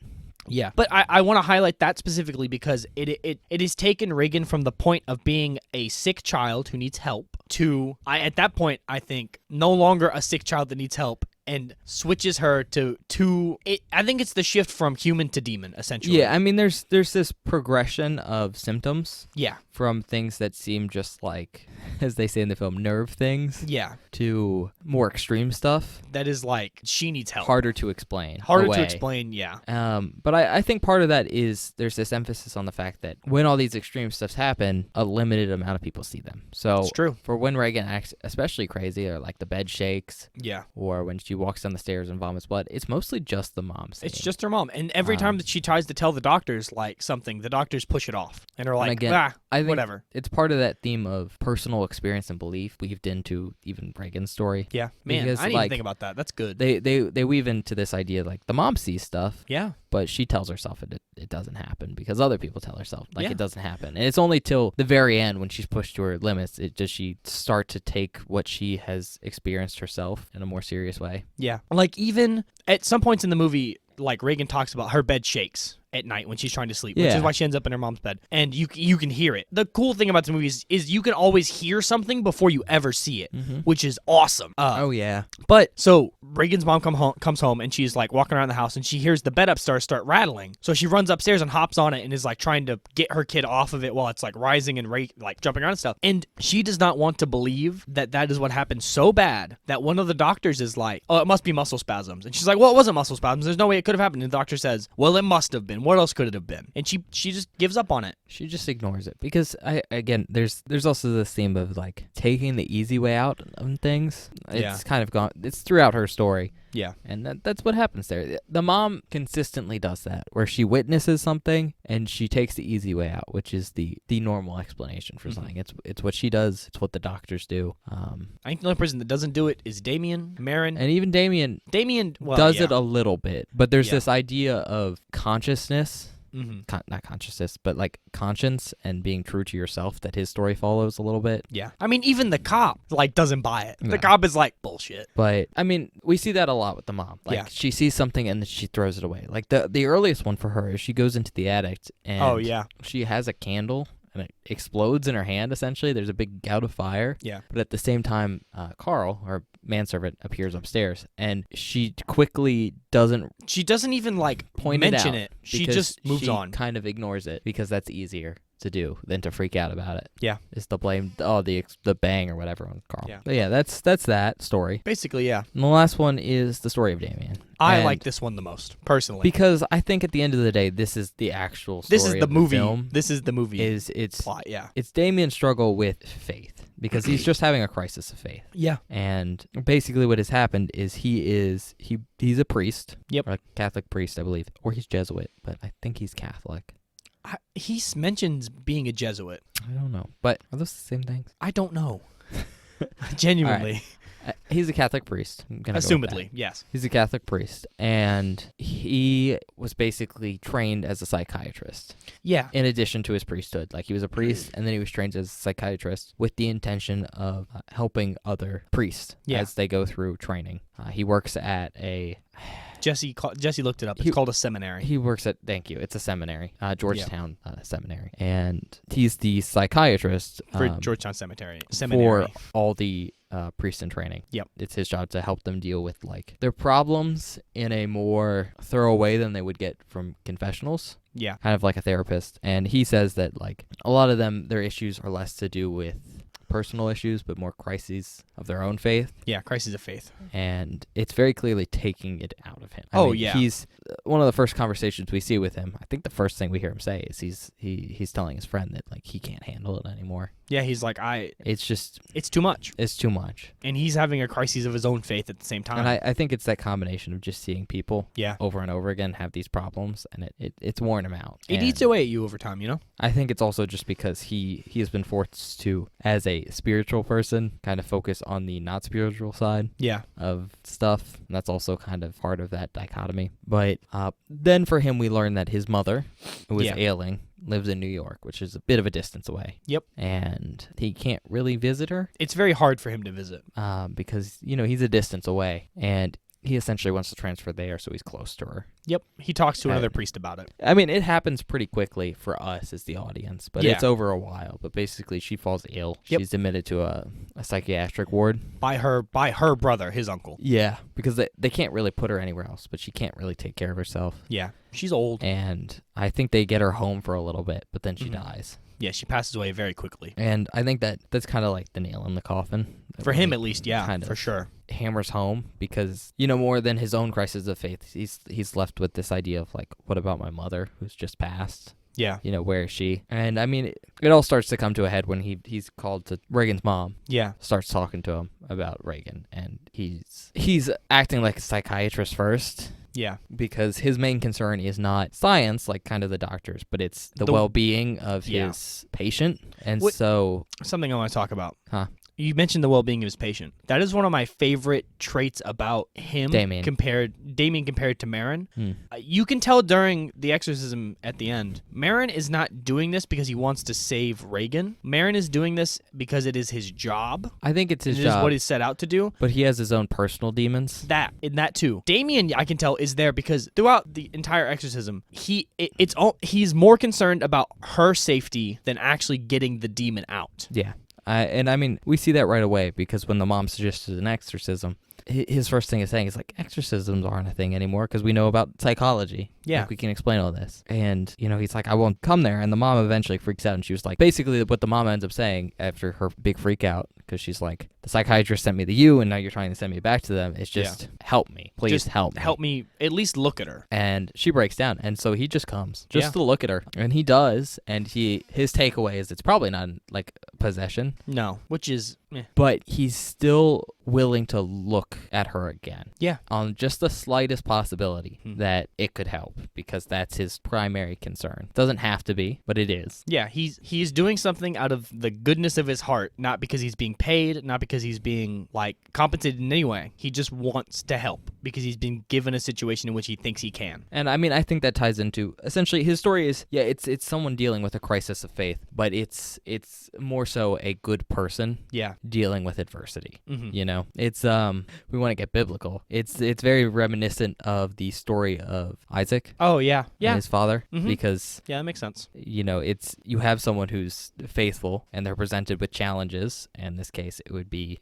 Yeah, but I want to highlight that specifically because it has taken Reagan from the point of being a sick child who needs help to, at that point, I think, no longer a sick child that needs help, and switches her to it. I think it's the shift from human to demon, essentially. Yeah, I mean, there's this progression of symptoms. Yeah. From things that seem just like, as they say in the film, nerve things. Yeah. To more extreme stuff. That is like, she needs help. Harder to explain. Yeah. But I think part of that is there's this emphasis on the fact that when all these extreme stuffs happen, a limited amount of people see them. So it's true. For when Reagan acts especially crazy, or like the bed shakes. Yeah. Or when she walks down the stairs and vomits blood. It's mostly just the mom scene. It's just her mom. And every time that she tries to tell the doctors, like, something, the doctors push it off. And are like, again, I think whatever. It's part of that theme of personal experience and belief weaved into even Reagan's story. Yeah. Man, because, I didn't even think about that. That's good. They weave into this idea, like, the mom sees stuff. Yeah. But she tells herself it doesn't happen because other people tell herself, like, it doesn't happen. And it's only till the very end when she's pushed to her limits, does she start to take what she has experienced herself in a more serious way. Yeah. Like, even at some points in the movie, like, Reagan talks about her bed shakes at night when she's trying to sleep, which is why she ends up in her mom's bed. And you can hear it. The cool thing about the movie is you can always hear something before you ever see it, which is awesome. Oh, yeah. But, so, Reagan's mom comes home, and she's, like, walking around the house, and she hears the bed upstairs start rattling. So she runs upstairs and hops on it and is, like, trying to get her kid off of it while it's, like, rising and, like, jumping around and stuff. And she does not want to believe that is what happened so bad that one of the doctors is like, oh, it must be muscle spasms. And she's like, well, it wasn't muscle spasms. There's no way it could have happened. And the doctor says, well, it must have been. What else could it have been? And she just gives up on it. She just ignores it because there's also this theme of, like, taking the easy way out on things. It's kind of gone. It's throughout her story. Yeah. And that's what happens there. The mom consistently does that, where she witnesses something and she takes the easy way out, which is the normal explanation for something. It's what she does. It's what the doctors do. I think the only person that doesn't do it is Damien, Marin. And even Damien does it a little bit. But there's this idea of consciousness. Not consciousness, but like conscience and being true to yourself that his story follows a little bit. Yeah. I mean, even the cop, like, doesn't buy it. The cop is like, bullshit. But, I mean, we see that a lot with the mom. Like, she sees something and then she throws it away. Like, the earliest one for her is she goes into the attic and she has a candle and it explodes in her hand, essentially. There's a big gout of fire. Yeah. But at the same time, Carl, her manservant, appears upstairs, and she quickly doesn't... She doesn't even, like, mention it. She just moves on. Kind of ignores it because that's easier to do than to freak out about it. Yeah. It's the blame, the bang or whatever on Carl. Yeah. But yeah, that's that story. Basically, yeah. And the last one is the story of Damien. I like this one the most, personally. Because I think at the end of the day, this is the actual story This is the of movie. The film. This is the movie It's plot, yeah. It's Damien's struggle with faith. Because he's just having a crisis of faith. Yeah. And basically what has happened is he's a priest. Yep. Or a Catholic priest, I believe. Or he's Jesuit, but I think he's Catholic. He mentions being a Jesuit. I don't know. But are those the same things? I don't know. Genuinely. He's a Catholic priest. Assumedly, yes. He's a Catholic priest, and he was basically trained as a psychiatrist. Yeah. In addition to his priesthood. Like, he was a priest, and then he was trained as a psychiatrist with the intention of helping other priests as they go through training. He works at a... Jesse looked it up. It's called a seminary. He works at, thank you, it's a seminary, Georgetown Seminary. And he's the psychiatrist for Georgetown Seminary. For all the priests in training. Yep. It's his job to help them deal with, like, their problems in a more thorough way than they would get from confessionals. Yeah. Kind of like a therapist. And he says that, like, a lot of them, their issues are less to do with personal issues, but more crises of their own faith. Yeah, crises of faith. And it's very clearly taking it out of him. I mean, he's one of the first conversations we see with him. I think the first thing we hear him say is he's telling his friend that, like, he can't handle it anymore. Yeah, he's like, it's too much. It's too much. And he's having a crisis of his own faith at the same time. And I think it's that combination of just seeing people over and over again have these problems, and it's worn him out. It eats away at you over time, you know? I think it's also just because he has been forced to, as a spiritual person, kind of focus on the not spiritual side of stuff. And that's also kind of part of that dichotomy. But then for him, we learn that his mother, who is ailing, lives in New York, which is a bit of a distance away. Yep. And he can't really visit her. It's very hard for him to visit. Because, he's a distance away. And he essentially wants to transfer there so he's close to her. Yep. He talks to another priest about it. I mean, it happens pretty quickly for us as the audience, but it's over a while. But basically, she falls ill. Yep. She's admitted to a psychiatric ward. By her brother, his uncle. Yeah, because they can't really put her anywhere else, but she can't really take care of herself. Yeah, she's old. And I think they get her home for a little bit, but then she dies. Yeah, she passes away very quickly. And I think that's kind of like the nail in the coffin. For him, at least, yeah, for sure. Hammers home because, more than his own crisis of faith, he's left with this idea of, like, what about my mother who's just passed? Yeah. Where is she? And I mean, it all starts to come to a head when he's called to Reagan's mom. Yeah. Starts talking to him about Reagan, and he's acting like a psychiatrist first. Yeah. Because his main concern is not science, like kind of the doctors, but it's the well-being of his patient. And so... Something I want to talk about. Huh? You mentioned the well-being of his patient. That is one of my favorite traits about him. Damien compared to Marin. You can tell during the exorcism at the end, Marin is not doing this because he wants to save Reagan. Marin is doing this because it is his job. I think it's his job. It is what he's set out to do. But he has his own personal demons. That too. Damien, I can tell, is there because throughout the entire exorcism, he's more concerned about her safety than actually getting the demon out. Yeah. And I mean, we see that right away because when the mom suggested an exorcism, his first thing is saying is like, exorcisms aren't a thing anymore because we know about psychology. Yeah. Like, we can explain all this. And, he's like, I won't come there. And the mom eventually freaks out. And she was like, basically what the mom ends up saying after her big freak out, because she's like, the psychiatrist sent me to you and now you're trying to send me back to them. It's just, help me. Please just help me. Help me at least look at her. And she breaks down. And so he just comes just to look at her. And he does. And his takeaway is it's probably not like possession. No, which is... But he's still willing to look at her again. Yeah. On just the slightest possibility that it could help, because that's his primary concern. Doesn't have to be, but it is. Yeah, he's doing something out of the goodness of his heart, not because he's being paid, not because he's being compensated in any way. He just wants to help because he's been given a situation in which he thinks he can. And I mean, I think that ties into essentially his story is it's someone dealing with a crisis of faith, but it's more so a good person. Yeah. Dealing with adversity. It's we want to get biblical. It's very reminiscent of the story of Isaac. Oh yeah. And his father, because that makes sense. It's you have someone who's faithful and they're presented with challenges, and in this case it would be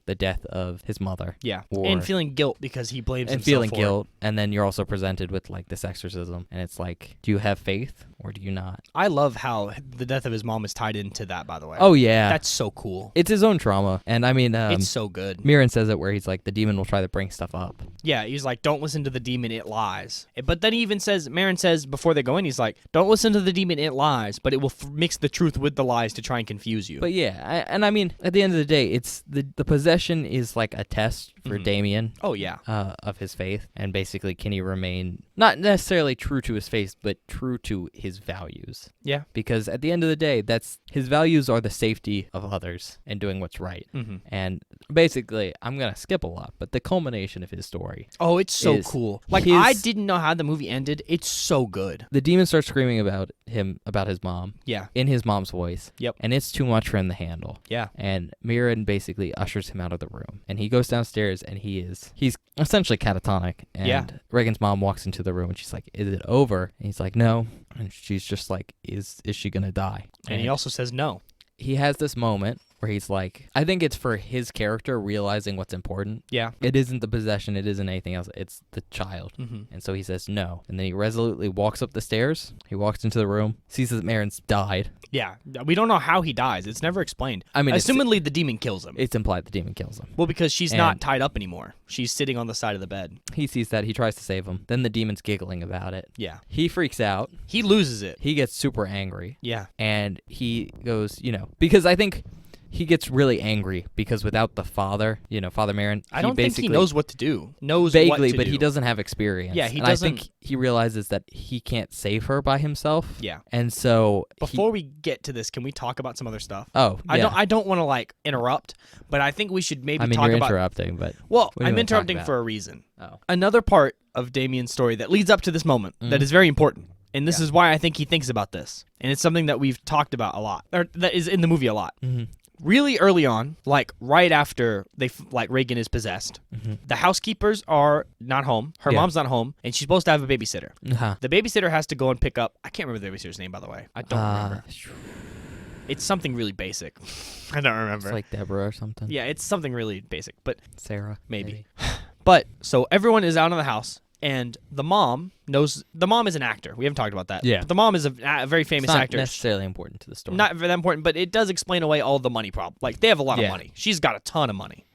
the death of his mother. Yeah. And feeling guilt because he blames himself feeling for guilt, it. And then you're also presented with like this exorcism, and it's like, do you have faith or do you not? I love how the death of his mom is tied into that, by the way. Oh yeah, that's so cool. It's his own trauma, and I mean, it's so good. Mirren says it where he's like, the demon will try to bring stuff up. Yeah, he's like, don't listen to the demon, it lies. But then he even says, Marin says before they go in, he's like, don't listen to the demon, it lies, but it will mix the truth with the lies to try and confuse you. But yeah, and I mean, at the end of the day, it's the possession is like a test for Damien. Oh yeah. Of his faith, and basically, can he remain not necessarily true to his faith, but true to his values? Yeah. Because at the end of the day, that's his values are the safety of others and doing what's right. And basically, I'm gonna skip a lot, but the culmination of his story. Oh, it's so cool. Like, I didn't know how the movie ended. It's so good. The demon starts screaming about his mom. Yeah. In his mom's voice. Yep. And it's too much for him to handle. Yeah. And Mirren basically ushers him out of the room, and he goes downstairs, and he's essentially catatonic. And Reagan's mom walks into the room, and she's like, "Is it over?" And he's like, "No." And she's just like, "Is she gonna die?" And he also says no. He has this moment where he's like, I think it's for his character realizing what's important. Yeah. It isn't the possession. It isn't anything else. It's the child. And so he says no. And then he resolutely walks up the stairs. He walks into the room, sees that Marin's died. Yeah. We don't know how he dies. It's never explained. I mean, assumedly the demon kills him. It's implied the demon kills him. Well, because she's not tied up anymore. She's sitting on the side of the bed. He sees that. He tries to save him. Then the demon's giggling about it. Yeah. He freaks out. He loses it. He gets super angry. Yeah. And he goes, because I think he gets really angry because without the father, Father Marin, I don't think he knows what to do. Vaguely, but he doesn't have experience. Yeah, he and doesn't. I think he realizes that he can't save her by himself. Yeah. And so before we get to this, can we talk about some other stuff? Oh, yeah. I don't want to interrupt, but I think we should maybe talk you're about. Interrupting, but I'm interrupting for a reason. Oh. Another part of Damien's story that leads up to this moment that is very important. And this is why I think he thinks about this. And it's something that we've talked about a lot, or that is in the movie a lot. Really early on, right after Reagan is possessed, the housekeepers are not home. Her mom's not home, and she's supposed to have a babysitter. The babysitter has to go and pick up. I can't remember the babysitter's name, by the way. I don't remember. It's something really basic. I don't remember. It's like Deborah or something. Yeah, it's something really basic, but Sarah, maybe. But so everyone is out of the house. And the mom knows. The mom is an actor. We haven't talked about that. Yeah. But the mom is a very famous it's not actor. Necessarily important to the story. Not that important, but it does explain away all the money problem. They have a lot of money. She's got a ton of money.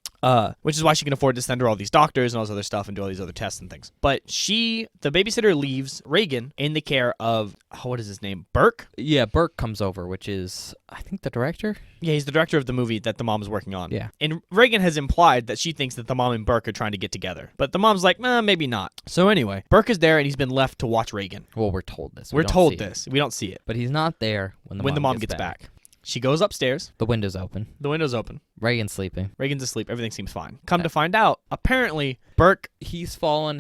which is why she can afford to send her all these doctors and all this other stuff and do all these other tests and things. But the babysitter leaves Reagan in the care of, what is his name, Burke? Yeah, Burke comes over, which is, I think, the director? Yeah, he's the director of the movie that the mom is working on. Yeah. And Reagan has implied that she thinks that the mom and Burke are trying to get together. But the mom's like, maybe not. So anyway, Burke is there and he's been left to watch Reagan. Well, we're told this. We're told this. We don't see it. But he's not there when the mom gets back. She goes upstairs. The window's open. The window's open. Reagan's sleeping. Reagan's asleep. Everything seems fine. Come to find out, apparently, Burke... He's found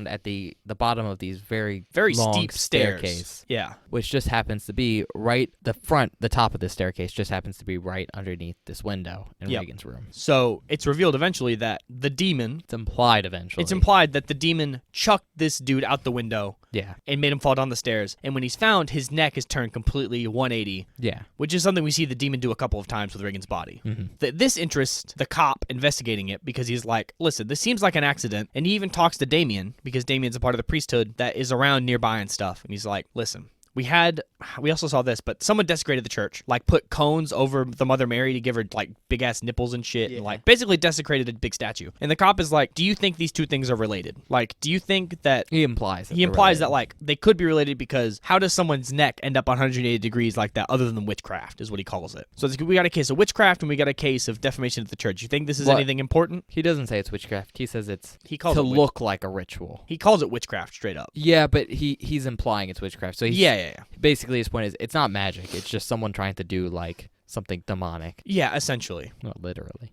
at the bottom of these very long steep stairs. Staircase. Yeah. Which just happens to be the top of the staircase just happens to be right underneath this window in Reagan's room. So it's revealed eventually that the demon... It's implied eventually. It's implied that the demon chucked this dude out the window. Yeah. And made him fall down the stairs. And when he's found, his neck is turned completely 180. Yeah. Which is something we see the demon do a couple of times with Reagan's body. Mm-hmm. This interests the cop investigating it because he's like, listen, this seems like an accident. And he even talks to Damien because Damien's a part of the priesthood that is around nearby and stuff. And he's like, listen, we also saw this, but someone desecrated the church, like put cones over the Mother Mary to give her like big ass nipples and shit, and like basically desecrated a big statue. And the cop is like, do you think these two things are related? Like, do you think that he implies that like they could be related because how does someone's neck end up 180 degrees like that other than witchcraft is what he calls it. So we got a case of witchcraft and we got a case of defamation of the church. You think this is anything important? He doesn't say it's witchcraft. He says he calls to it look like a ritual. He calls it witchcraft straight up. Yeah, but he's implying it's witchcraft. So yeah. Basically, his point is it's not magic. It's just someone trying to do like something demonic. Yeah, essentially. Not literally.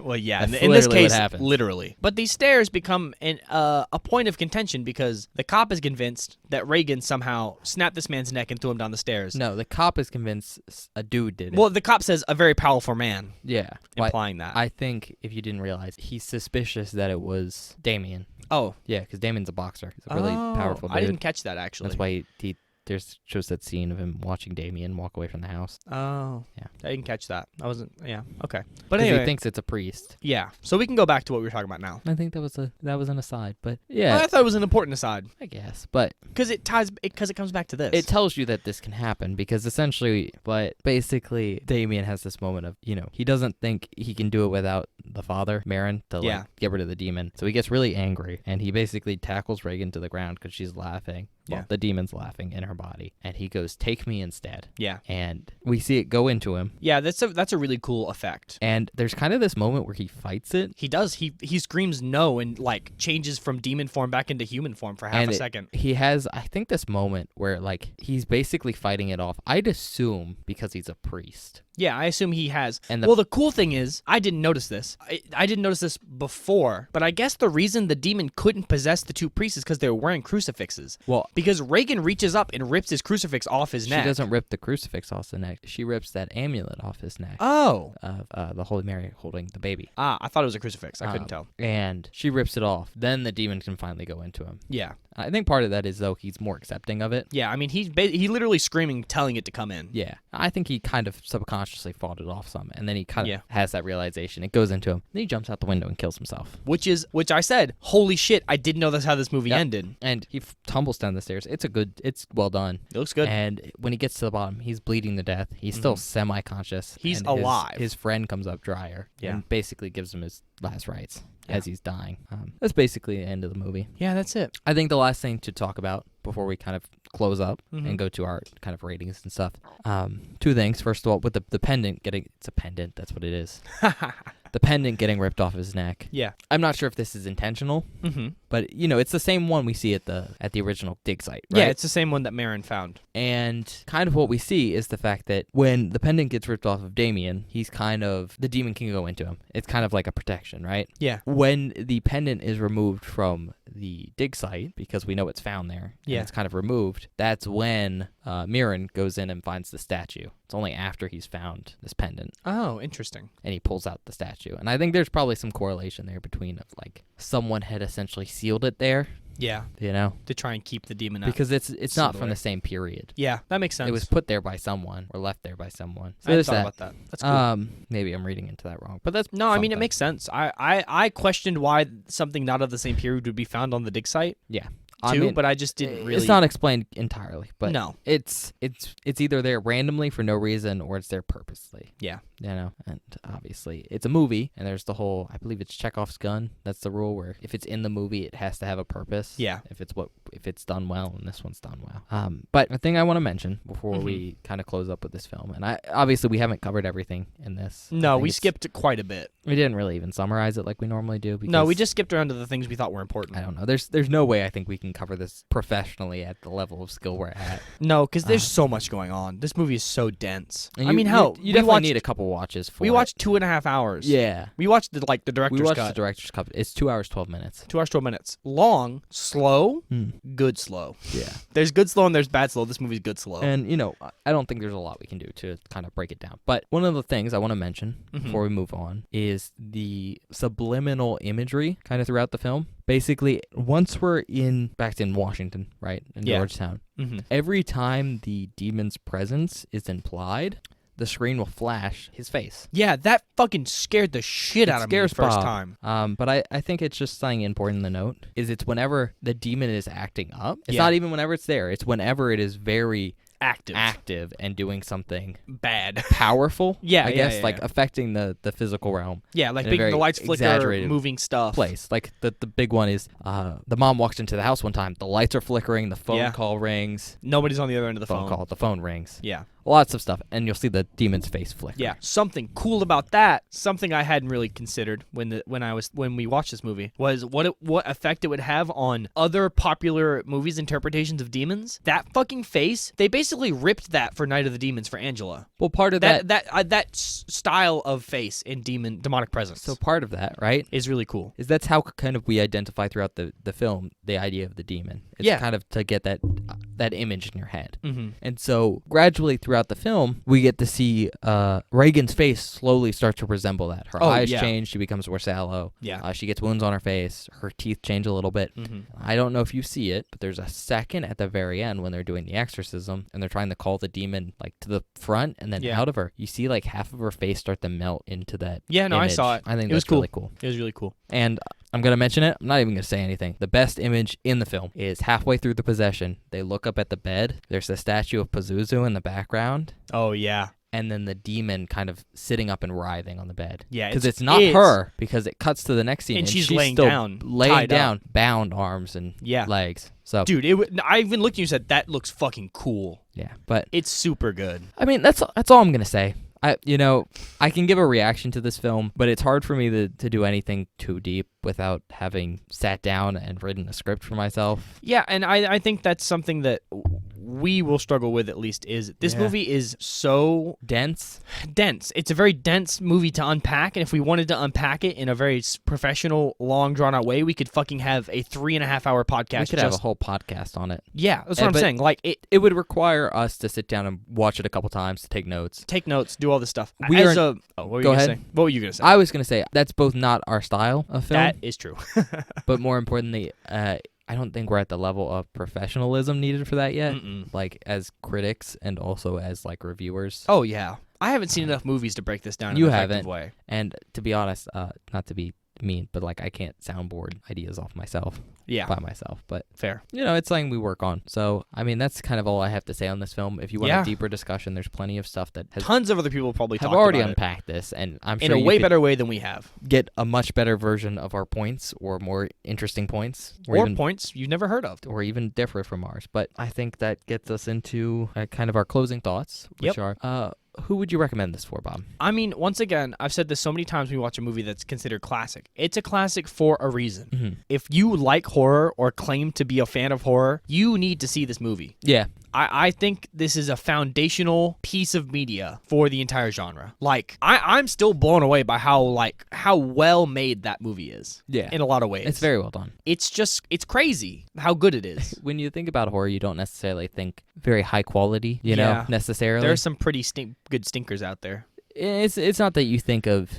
Well, yeah. That's in this case, what literally. But these stairs become a point of contention because the cop is convinced that Reagan somehow snapped this man's neck and threw him down the stairs. No, the cop is convinced a dude did it. Well, the cop says a very powerful man. Yeah. Implying that. I think, if you didn't realize, he's suspicious that it was Damien. Oh. Yeah, because Damien's a boxer. He's a really powerful dude. I didn't catch that, actually. That's why there's shows that scene of him watching Damien walk away from the house. Oh. Yeah. I didn't catch that. I wasn't, yeah. Okay. But anyway. He thinks it's a priest. Yeah. So we can go back to what we were talking about now. I think that was an aside, but yeah. I thought it was an important aside. I guess, but. Because it comes back to this. It tells you that this can happen because essentially, but basically, Damien has this moment of, he doesn't think he can do it without the father, Marin, to get rid of the demon. So he gets really angry and he basically tackles Reagan to the ground because she's laughing. Well, the demon's laughing in her body. And he goes, take me instead. Yeah. And we see it go into him. Yeah, that's a really cool effect. And there's kind of this moment where he fights it. He does. He screams no and like changes from demon form back into human form for half a second. He has, I think, this moment where like he's basically fighting it off. I'd assume because he's a priest. Yeah, I assume he has. Well, the cool thing is, I didn't notice this. I didn't notice this before, but I guess the reason the demon couldn't possess the two priests is because they were wearing crucifixes. Well, because Reagan reaches up and rips his crucifix off his neck. She doesn't rip the crucifix off the neck. She rips that amulet off his neck. Oh. Of the Holy Mary holding the baby. Ah, I thought it was a crucifix. I couldn't tell. And she rips it off. Then the demon can finally go into him. Yeah. I think part of that is, though, he's more accepting of it. Yeah, I mean, he literally screaming, telling it to come in. Yeah. I think he kind of subconsciously fought it off some, and then he kind of has that realization. It goes into him. Then he jumps out the window and kills himself. Which I said, holy shit, I didn't know that's how this movie ended. And he tumbles down the stairs. It's well done. It looks good. And when he gets to the bottom, he's bleeding to death. He's still semi-conscious. He's alive. His friend comes up drier and basically gives him his last rites as he's dying. That's basically the end of the movie. Yeah, that's it. I think the last thing to talk about before we kind of close up and go to our kind of ratings and stuff. Two things. First of all, with the pendant it's a pendant. That's what it is. The pendant getting ripped off his neck. Yeah. I'm not sure if this is intentional, but it's the same one we see at the original dig site, right? Yeah, it's the same one that Marin found. And kind of what we see is the fact that when the pendant gets ripped off of Damien, the demon can go into him. It's kind of like a protection, right? Yeah. When the pendant is removed from the dig site, because we know it's found there, and it's kind of removed, that's when Marin goes in and finds the statue. It's only after he's found this pendant. Oh, interesting. And he pulls out the statue. And I think there's probably some correlation there between like someone had essentially sealed it there. Yeah. To try and keep the demon out. Because it's not from the same period. Yeah, that makes sense. It was put there by someone or left there by someone. So I hadn't thought about that. That's cool. Maybe I'm reading into that wrong. But that's No, I mean, it makes sense. I questioned why something not of the same period would be found on the dig site. Yeah. but I just didn't really. It's not explained entirely, but no, it's either there randomly for no reason or it's there purposely. Yeah. You know, and obviously it's a movie, and there's the whole, I believe it's Chekhov's gun. That's the rule where if it's in the movie, it has to have a purpose. Yeah. If it's done well, and this one's done well. But the thing I want to mention before we kind of close up with this film, and obviously we haven't covered everything in this. No, we skipped quite a bit. We didn't really even summarize it like we normally do. No, we just skipped around to the things we thought were important. I don't know. There's no way I think we can cover this professionally at the level of skill we're at. No, because there's so much going on. This movie is so dense. I mean, hell, you definitely need a couple watches for it. We watched 2.5 hours. Yeah. We watched the director's cut. We watched the director's cut. It's 2 hours, 12 minutes. 2 hours, 12 minutes. Long, slow, good slow. Yeah. There's good slow and there's bad slow. This movie's good slow. And, you know, I don't think there's a lot we can do to kind of break it down. But one of the things I want to mention before we move on is the subliminal imagery kind of throughout the film. Basically, once we're back in Washington, right, in Georgetown, every time the demon's presence is implied, the screen will flash his face. Yeah, that fucking scared the shit out of me the first time. But I think it's just something important to note, is it's whenever the demon is acting up. It's not even whenever it's there. It's whenever it is very active and doing something bad, powerful. I guess like affecting the physical realm. Yeah, like the lights flicker, moving stuff. Place like the big one is the mom walks into the house one time. The lights are flickering. The phone call rings. Nobody's on the other end of the phone. The phone rings. Yeah. Lots of stuff, and you'll see the demon's face flicker. Yeah, something cool about that, something I hadn't really considered when we watched this movie, was what effect it would have on other popular movies' interpretations of demons. That fucking face, they basically ripped that for Night of the Demons for Angela. Well, part of that style of face in demonic presence. So part of that, right, is really cool. Is that's how kind of we identify throughout the film the idea of the demon. It's kind of to get that image in your head. And so gradually throughout the film, we get to see Reagan's face slowly start to resemble that. Her eyes change. She becomes more sallow. Yeah. She gets wounds on her face. Her teeth change a little bit. I don't know if you see it, but there's a second at the very end when they're doing the exorcism and they're trying to call the demon like to the front and then out of her. You see like half of her face start to melt into that image. I saw it. I think it was really cool. It was really cool. And I'm going to mention it. I'm not even going to say anything. The best image in the film is halfway through the possession. They look up at the bed. There's a statue of Pazuzu in the background. Oh, yeah. And then the demon kind of sitting up and writhing on the bed. Yeah, because it's not her. Because it cuts to the next scene and she's still laying down, bound arms and legs. So, dude, I even looked at you and said that looks fucking cool. Yeah, but it's super good. I mean, that's all I'm gonna say. I can give a reaction to this film, but it's hard for me to do anything too deep without having sat down and written a script for myself. Yeah, and I think that's something that we will struggle with, at least, is this movie is so dense. It's a very dense movie to unpack, and if we wanted to unpack it in a very professional, long, drawn-out way, we could fucking have a 3.5-hour podcast. We could have a whole podcast on it. Yeah, that's what I'm saying. Like it would require us to sit down and watch it a couple times, to take notes, do all this stuff. What were you gonna say? What were you gonna say? I was gonna say that's both not our style of film. That is true. But more importantly, I don't think we're at the level of professionalism needed for that yet. Like as critics and also as like reviewers. Oh yeah, I haven't seen enough movies to break this down in an effective way. And to be honest, not to be mean, but like I can't soundboard ideas off myself. By myself, but fair. It's something we work on. So I mean, that's kind of all I have to say on this film. If you want a deeper discussion, there's plenty of stuff that tons of other people probably have already unpacked this, and I'm sure in a way better way than we have. Get a much better version of our points, or more interesting points, or even points you've never heard of, or even differ from ours. But I think that gets us into kind of our closing thoughts, which are. Who would you recommend this for, Bob? I mean, once again, I've said this so many times when we watch a movie that's considered classic. It's a classic for a reason. If you like horror or claim to be a fan of horror, you need to see this movie. Yeah. I think this is a foundational piece of media for the entire genre. Like, I'm still blown away by how well made that movie is. Yeah. In a lot of ways. It's very well done. It's crazy how good it is. When you think about horror, you don't necessarily think very high quality, you know, necessarily. There are some pretty good stinkers out there. It's not that you think of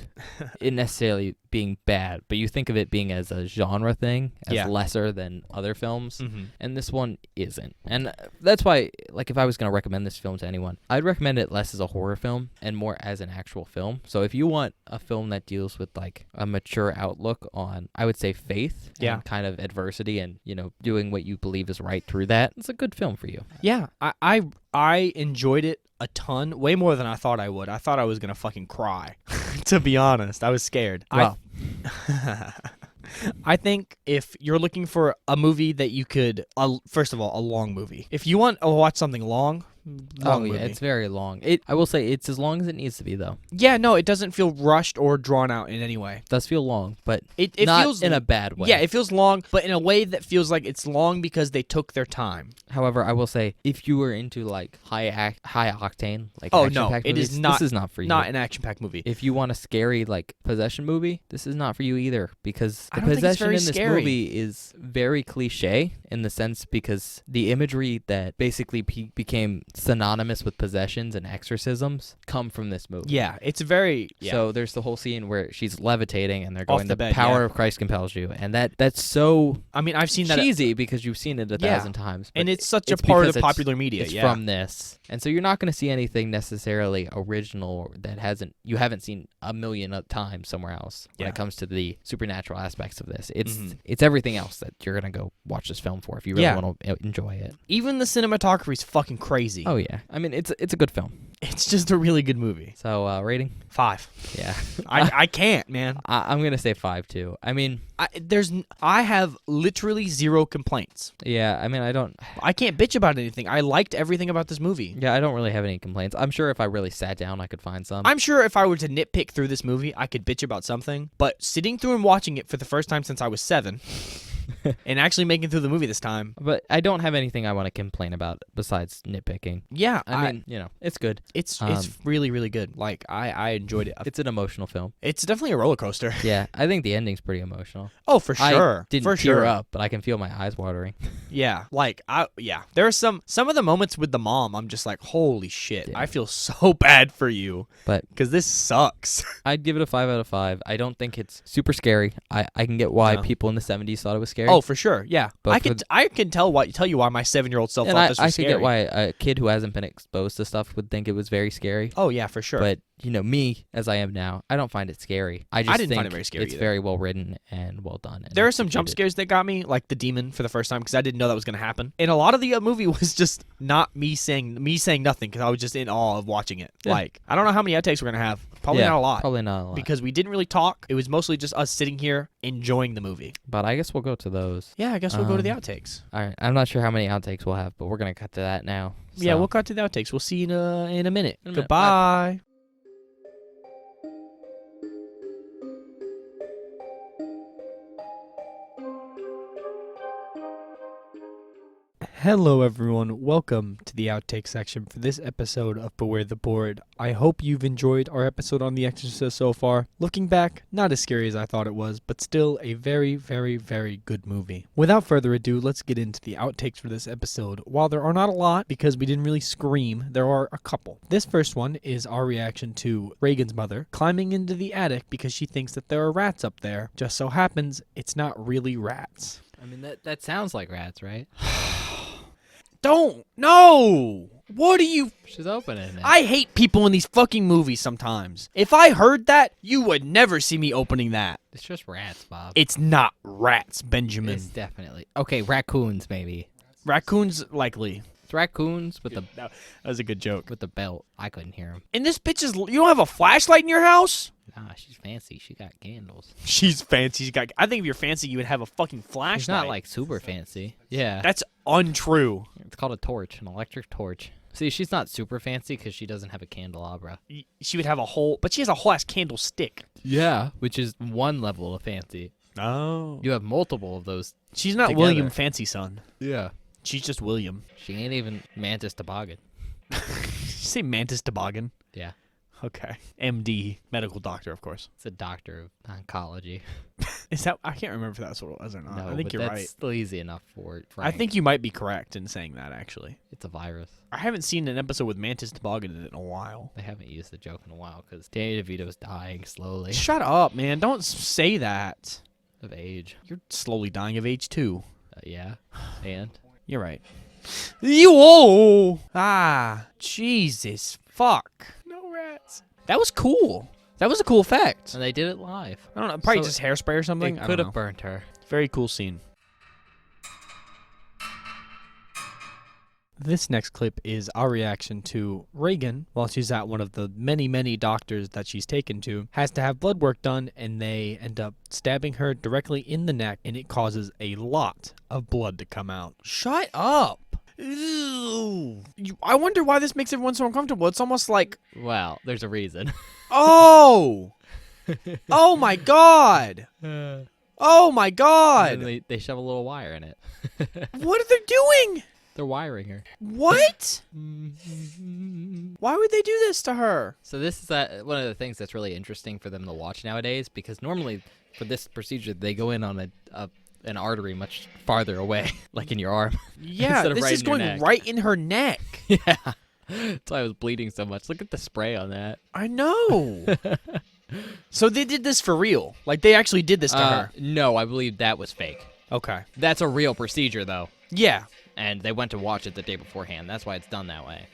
it necessarily being bad, but you think of it being as a genre thing, as lesser than other films, and this one isn't. And that's why, like, if I was going to recommend this film to anyone, I'd recommend it less as a horror film and more as an actual film. So if you want a film that deals with, like, a mature outlook on, I would say, faith and kind of adversity and, you know, doing what you believe is right through that, it's a good film for you. Yeah, I enjoyed it a ton, way more than I thought I would. I thought I was going to fucking cry, to be honest. I was scared. Well, I think if you're looking for a movie that you could, first of all, a long movie. If you want to watch something long movie. It's very long. I will say it's as long as it needs to be, though. Yeah, no, it doesn't feel rushed or drawn out in any way. It does feel long, but it not feels in a bad way. Yeah, it feels long, but in a way that feels like it's long because they took their time. However, I will say, if you were into like high octane, like action-packed movies, this is not for you. Not an action-packed movie. If you want a scary like possession movie, this is not for you either, because the I don't think it's possession very in this scary. movie is very cliche in the sense because the imagery that basically became synonymous with possessions and exorcisms come from this movie. Yeah, it's very. Yeah. So there's the whole scene where she's levitating and they're going, the bed, power of Christ compels you, and that's so. I mean, I've seen that cheesy because you've seen it 1,000 times, and it's such a part of popular media. It's from this, and so you're not going to see anything necessarily original that you haven't seen a million times somewhere else when it comes to the supernatural aspects of this. It's everything else that you're going to go watch this film for if you really want to enjoy it. Even the cinematography is fucking crazy. Oh yeah, I mean it's a good film. It's just a really good movie. So rating 5. Yeah, I can't, man. I'm gonna say 5 too. I mean, I have literally zero complaints. Yeah, I mean I can't bitch about anything. I liked everything about this movie. Yeah, I don't really have any complaints. I'm sure if I really sat down, I could find some. I'm sure if I were to nitpick through this movie, I could bitch about something. But sitting through and watching it for the first time since I was 7. And actually making through the movie this time. But I don't have anything I want to complain about besides nitpicking. Yeah. I mean, it's good. It's really, really good. Like, I enjoyed it. It's an emotional film. It's definitely a roller coaster. Yeah, I think the ending's pretty emotional. Oh, for sure. I didn't tear up, but I can feel my eyes watering. Yeah. Like, there are some of the moments with the mom, I'm just like, holy shit. Yeah. I feel so bad for you. But because this sucks. I'd give it a 5 out of 5. I don't think it's super scary. I can get why people in the 70s thought it was scary. Oh, for sure, yeah. But I can tell you why my 7-year-old self thought this was scary. I can get why a kid who hasn't been exposed to stuff would think it was very scary. Oh yeah, for sure. But me as I am now, I don't find it scary. I didn't find it very scary. It's very well written and well done. And there are some jump scares that got me, like the demon for the first time because I didn't know that was going to happen. And a lot of the movie was just not me saying nothing because I was just in awe of watching it. Yeah. Like I don't know how many outtakes we're going to have. Probably not a lot. Probably not a lot. Because we didn't really talk. It was mostly just us sitting here enjoying the movie. But I guess we'll go to those. Yeah, I guess we'll go to the outtakes. All right. I'm not sure how many outtakes we'll have, but we're going to cut to that now. So. Yeah, we'll cut to the outtakes. We'll see you in a minute. Goodbye. Bye. Hello everyone, welcome to the outtake section for this episode of Beware the Board. I hope you've enjoyed our episode on The Exorcist so far. Looking back, not as scary as I thought it was, but still a very, very, very good movie. Without further ado, let's get into the outtakes for this episode. While there are not a lot, because we didn't really scream, there are a couple. This first one is our reaction to Reagan's mother climbing into the attic because she thinks that there are rats up there. Just so happens, it's not really rats. I mean, that sounds like rats, right? Don't. No. What are you? She's opening it. I hate people in these fucking movies sometimes. If I heard that, you would never see me opening that. It's just rats, Bob. It's not rats, Benjamin. It's definitely. Okay, raccoons, maybe. Raccoons, likely. It's raccoons with the... That was a good joke. With the belt. I couldn't hear him. And this bitch is... You don't have a flashlight in your house? Nah, she's fancy. She got candles. She's fancy. I think if you're fancy, you would have a fucking flashlight. She's not, like, super fancy. Yeah. That's untrue. It's called a torch, an electric torch. See, she's not super fancy because she doesn't have a candelabra. She would have a whole... But she has a whole ass candlestick. Yeah, which is one level of fancy. Oh. You have multiple of those. She's not together. William Fancy Son. Yeah. She's just William. She ain't even Mantis Toboggan. Did you say Mantis Toboggan? Yeah. Okay. MD, medical doctor, of course. It's a doctor of oncology. Is that? I can't remember if that's what it was or not. No, I think but you're that's right. still easy enough for it. I think you might be correct in saying that, actually. It's a virus. I haven't seen an episode with Mantis Toboggan in it in a while. They haven't used the joke in a while because Danny DeVito's dying slowly Shut up, man. Don't say that. of age. You're slowly dying of age, too. Yeah, and You're right. Jesus. Fuck. No rats. That was cool. That was a cool effect. they did it live. I don't know. Probably So just hairspray or something. It I could don't have know. burnt her. Very cool scene. This next clip is our reaction to Reagan, while she's at one of the many, many doctors that she's taken to, has to have blood work done, and they end up stabbing her directly in the neck, and it causes a lot of blood to come out. Shut up! Ew. I wonder why this makes everyone so uncomfortable. It's almost like, Well, there's a reason. oh! Oh my god! Oh my god! And they shove a little wire in it. What are they doing? They're wiring her. What? Why would they do this to her? So this is one of the things that's really interesting for them to watch nowadays, because normally for this procedure they go in on an artery much farther away, like in your arm. Yeah, instead of this right is in your going neck. right in her neck. Yeah. That's why I was bleeding so much. Look at the spray on that. I know. So they did this for real. Like, they actually did this to her. No, I believe that was fake. Okay. That's a real procedure, though. Yeah. And they went to watch it the day beforehand. That's why it's done that way.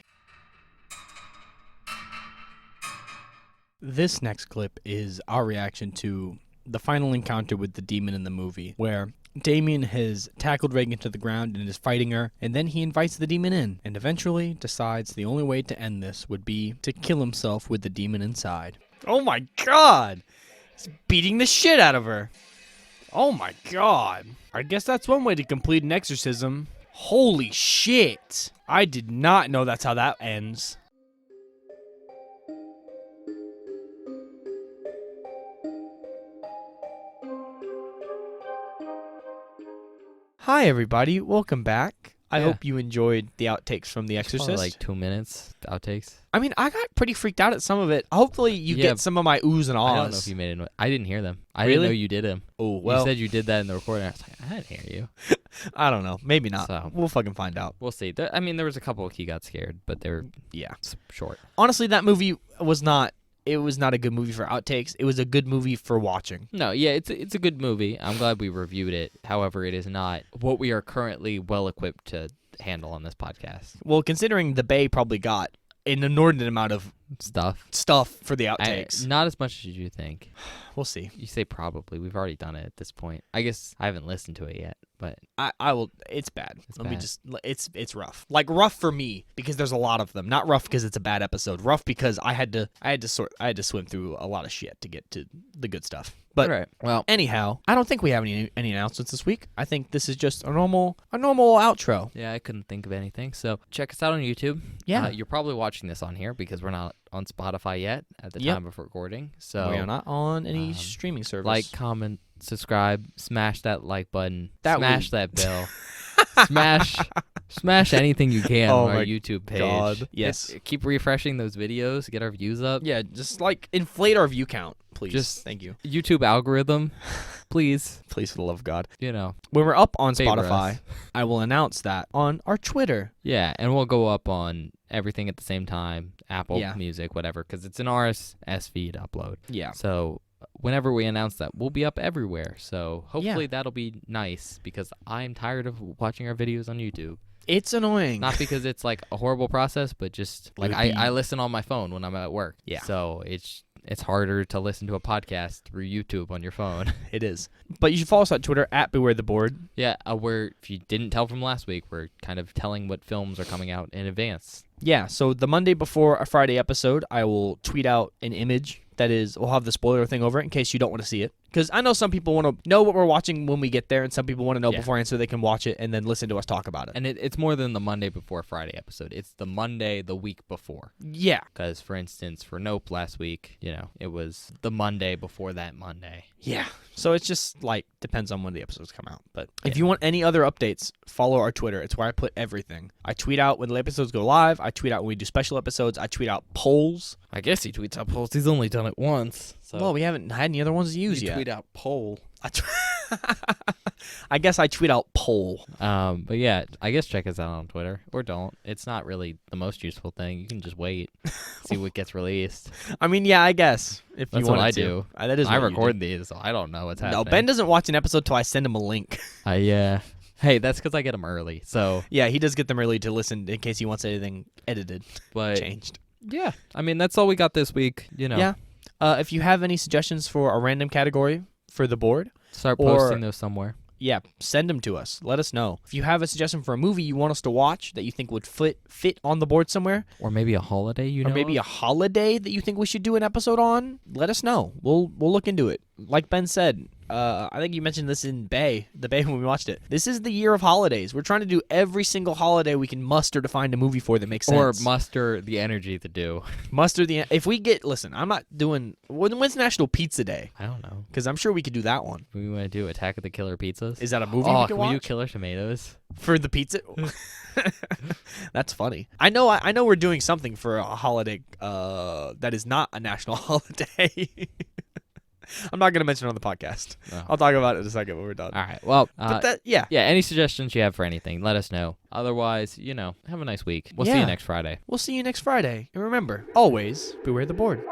This next clip is our reaction to the final encounter with the demon in the movie, where Damien has tackled Reagan to the ground and is fighting her, and then he invites the demon in, and eventually decides the only way to end this would be to kill himself with the demon inside. Oh my god! He's beating the shit out of her. Oh my god. I guess that's one way to complete an exorcism. Holy shit. I did not know that's how that ends. Hi everybody, welcome back. I Yeah. hope you enjoyed the outtakes from The Exorcist. Probably like 2 minutes outtakes. I mean, I got pretty freaked out at some of it. Hopefully you Yeah, get some of my oohs and ahs. I don't know if you made it. I didn't hear them. I Really? didn't know you did them. Oh, well, You said you did that in the recording. I was like, I didn't hear you. I don't know. Maybe not. So- We'll fucking find out. We'll see. I mean, there was a couple he got scared, but they were Yeah. short. Honestly, that movie was not a good movie for outtakes. It was a good movie for watching. No, yeah, it's a good movie. I'm glad we reviewed it. However, it is not what we are currently well equipped to handle on this podcast. Well, considering the Bay probably got an inordinate amount of Stuff. for the outtakes. Not as much as you think. We'll see. You say probably. We've already done it at this point. I guess I haven't listened to it yet, but I will. It's bad. It's Let me bad. just. It's rough. Like rough for me because there's a lot of them. Not rough because it's a bad episode. Rough because I had to swim through a lot of shit to get to the good stuff. But all right. Well, anyhow, I don't think we have any announcements this week. I think this is just a normal outro. yeah, I couldn't think of anything. So check us out on YouTube. Yeah. You're probably watching this on here because we're not on Spotify yet at the Yep. time of recording. So We are not on any streaming service. like, comment, subscribe, smash that like button, That smash would- that bell, smash anything you can Oh on our my YouTube page. God. Yes. Keep refreshing those videos, get our views up. yeah, just like inflate our view count, please. Just- Thank you. YouTube algorithm, please. Please, for the love of God. You know, When we're up on Favor Spotify, us. I will announce that on our Twitter. yeah, and we'll go up on everything at the same time, Apple Yeah. Music, whatever, because it's an RSS feed upload. Yeah. So whenever we announce that, we'll be up everywhere. So hopefully that'll be nice because I'm tired of watching our videos on YouTube. It's annoying. Not because it's like a horrible process, but just like would be- I listen on my phone when I'm at work. Yeah. So it's harder to listen to a podcast through YouTube on your phone. It is. But you should follow us on Twitter at Beware the Board. Yeah, if you didn't tell from last week, we're kind of telling what films are coming out in advance. Yeah, so the Monday before a Friday episode, I will tweet out an image that is, we'll have the spoiler thing over it in case you don't want to see it. Because I know some people want to know what we're watching when we get there, and some people want to know beforehand so they can watch it and then listen to us talk about it. And it's more than the Monday before Friday episode. It's the Monday the week before. Yeah. Because, for instance, for Nope last week, it was the Monday before that Monday. Yeah. So it's just, depends on when the episodes come out. But if you want any other updates, follow our Twitter. It's where I put everything. I tweet out when the episodes go live. I tweet out when we do special episodes. I tweet out polls. I guess he tweets out polls. He's only done it once. So. Well, we haven't had any other ones to use yet. Tweet out poll. I guess I tweet out poll. But yeah, I guess check us out on Twitter. Or don't. It's not really the most useful thing. You can just wait. See what gets released. I mean, yeah, I guess. If That's you want what I to. do. That is I what you record do. these, so I don't know what's happening. No, Ben doesn't watch an episode till I send him a link. Yeah. Hey, that's because I get them early. So yeah, he does get them early to listen in case he wants anything edited, but changed. Yeah, I mean that's all we got this week. Yeah. If you have any suggestions for a random category for the board, start posting those somewhere. Yeah, send them to us. Let us know. If you have a suggestion for a movie you want us to watch that you think would fit on the board somewhere, or maybe a holiday, or maybe a holiday that you think we should do an episode on, let us know. We'll look into it. Like Ben said, I think you mentioned this in the Bay when we watched it. This is the year of holidays. We're trying to do every single holiday we can muster to find a movie for that makes sense. Or muster the energy to do. If we get, listen, I'm not doing, when's National Pizza Day? I don't know. Because I'm sure we could do that one. We want to do Attack of the Killer Pizzas. Is that a movie we can watch? We do Killer Tomatoes? For the pizza? That's funny. I know we're doing something for a holiday that is not a national holiday. I'm not going to mention it on the podcast. No. I'll talk about it in a second when we're done. All right. Well, yeah, any suggestions you have for anything, let us know. Otherwise, have a nice week. We'll see you next Friday. We'll see you next Friday. And remember, always beware the board.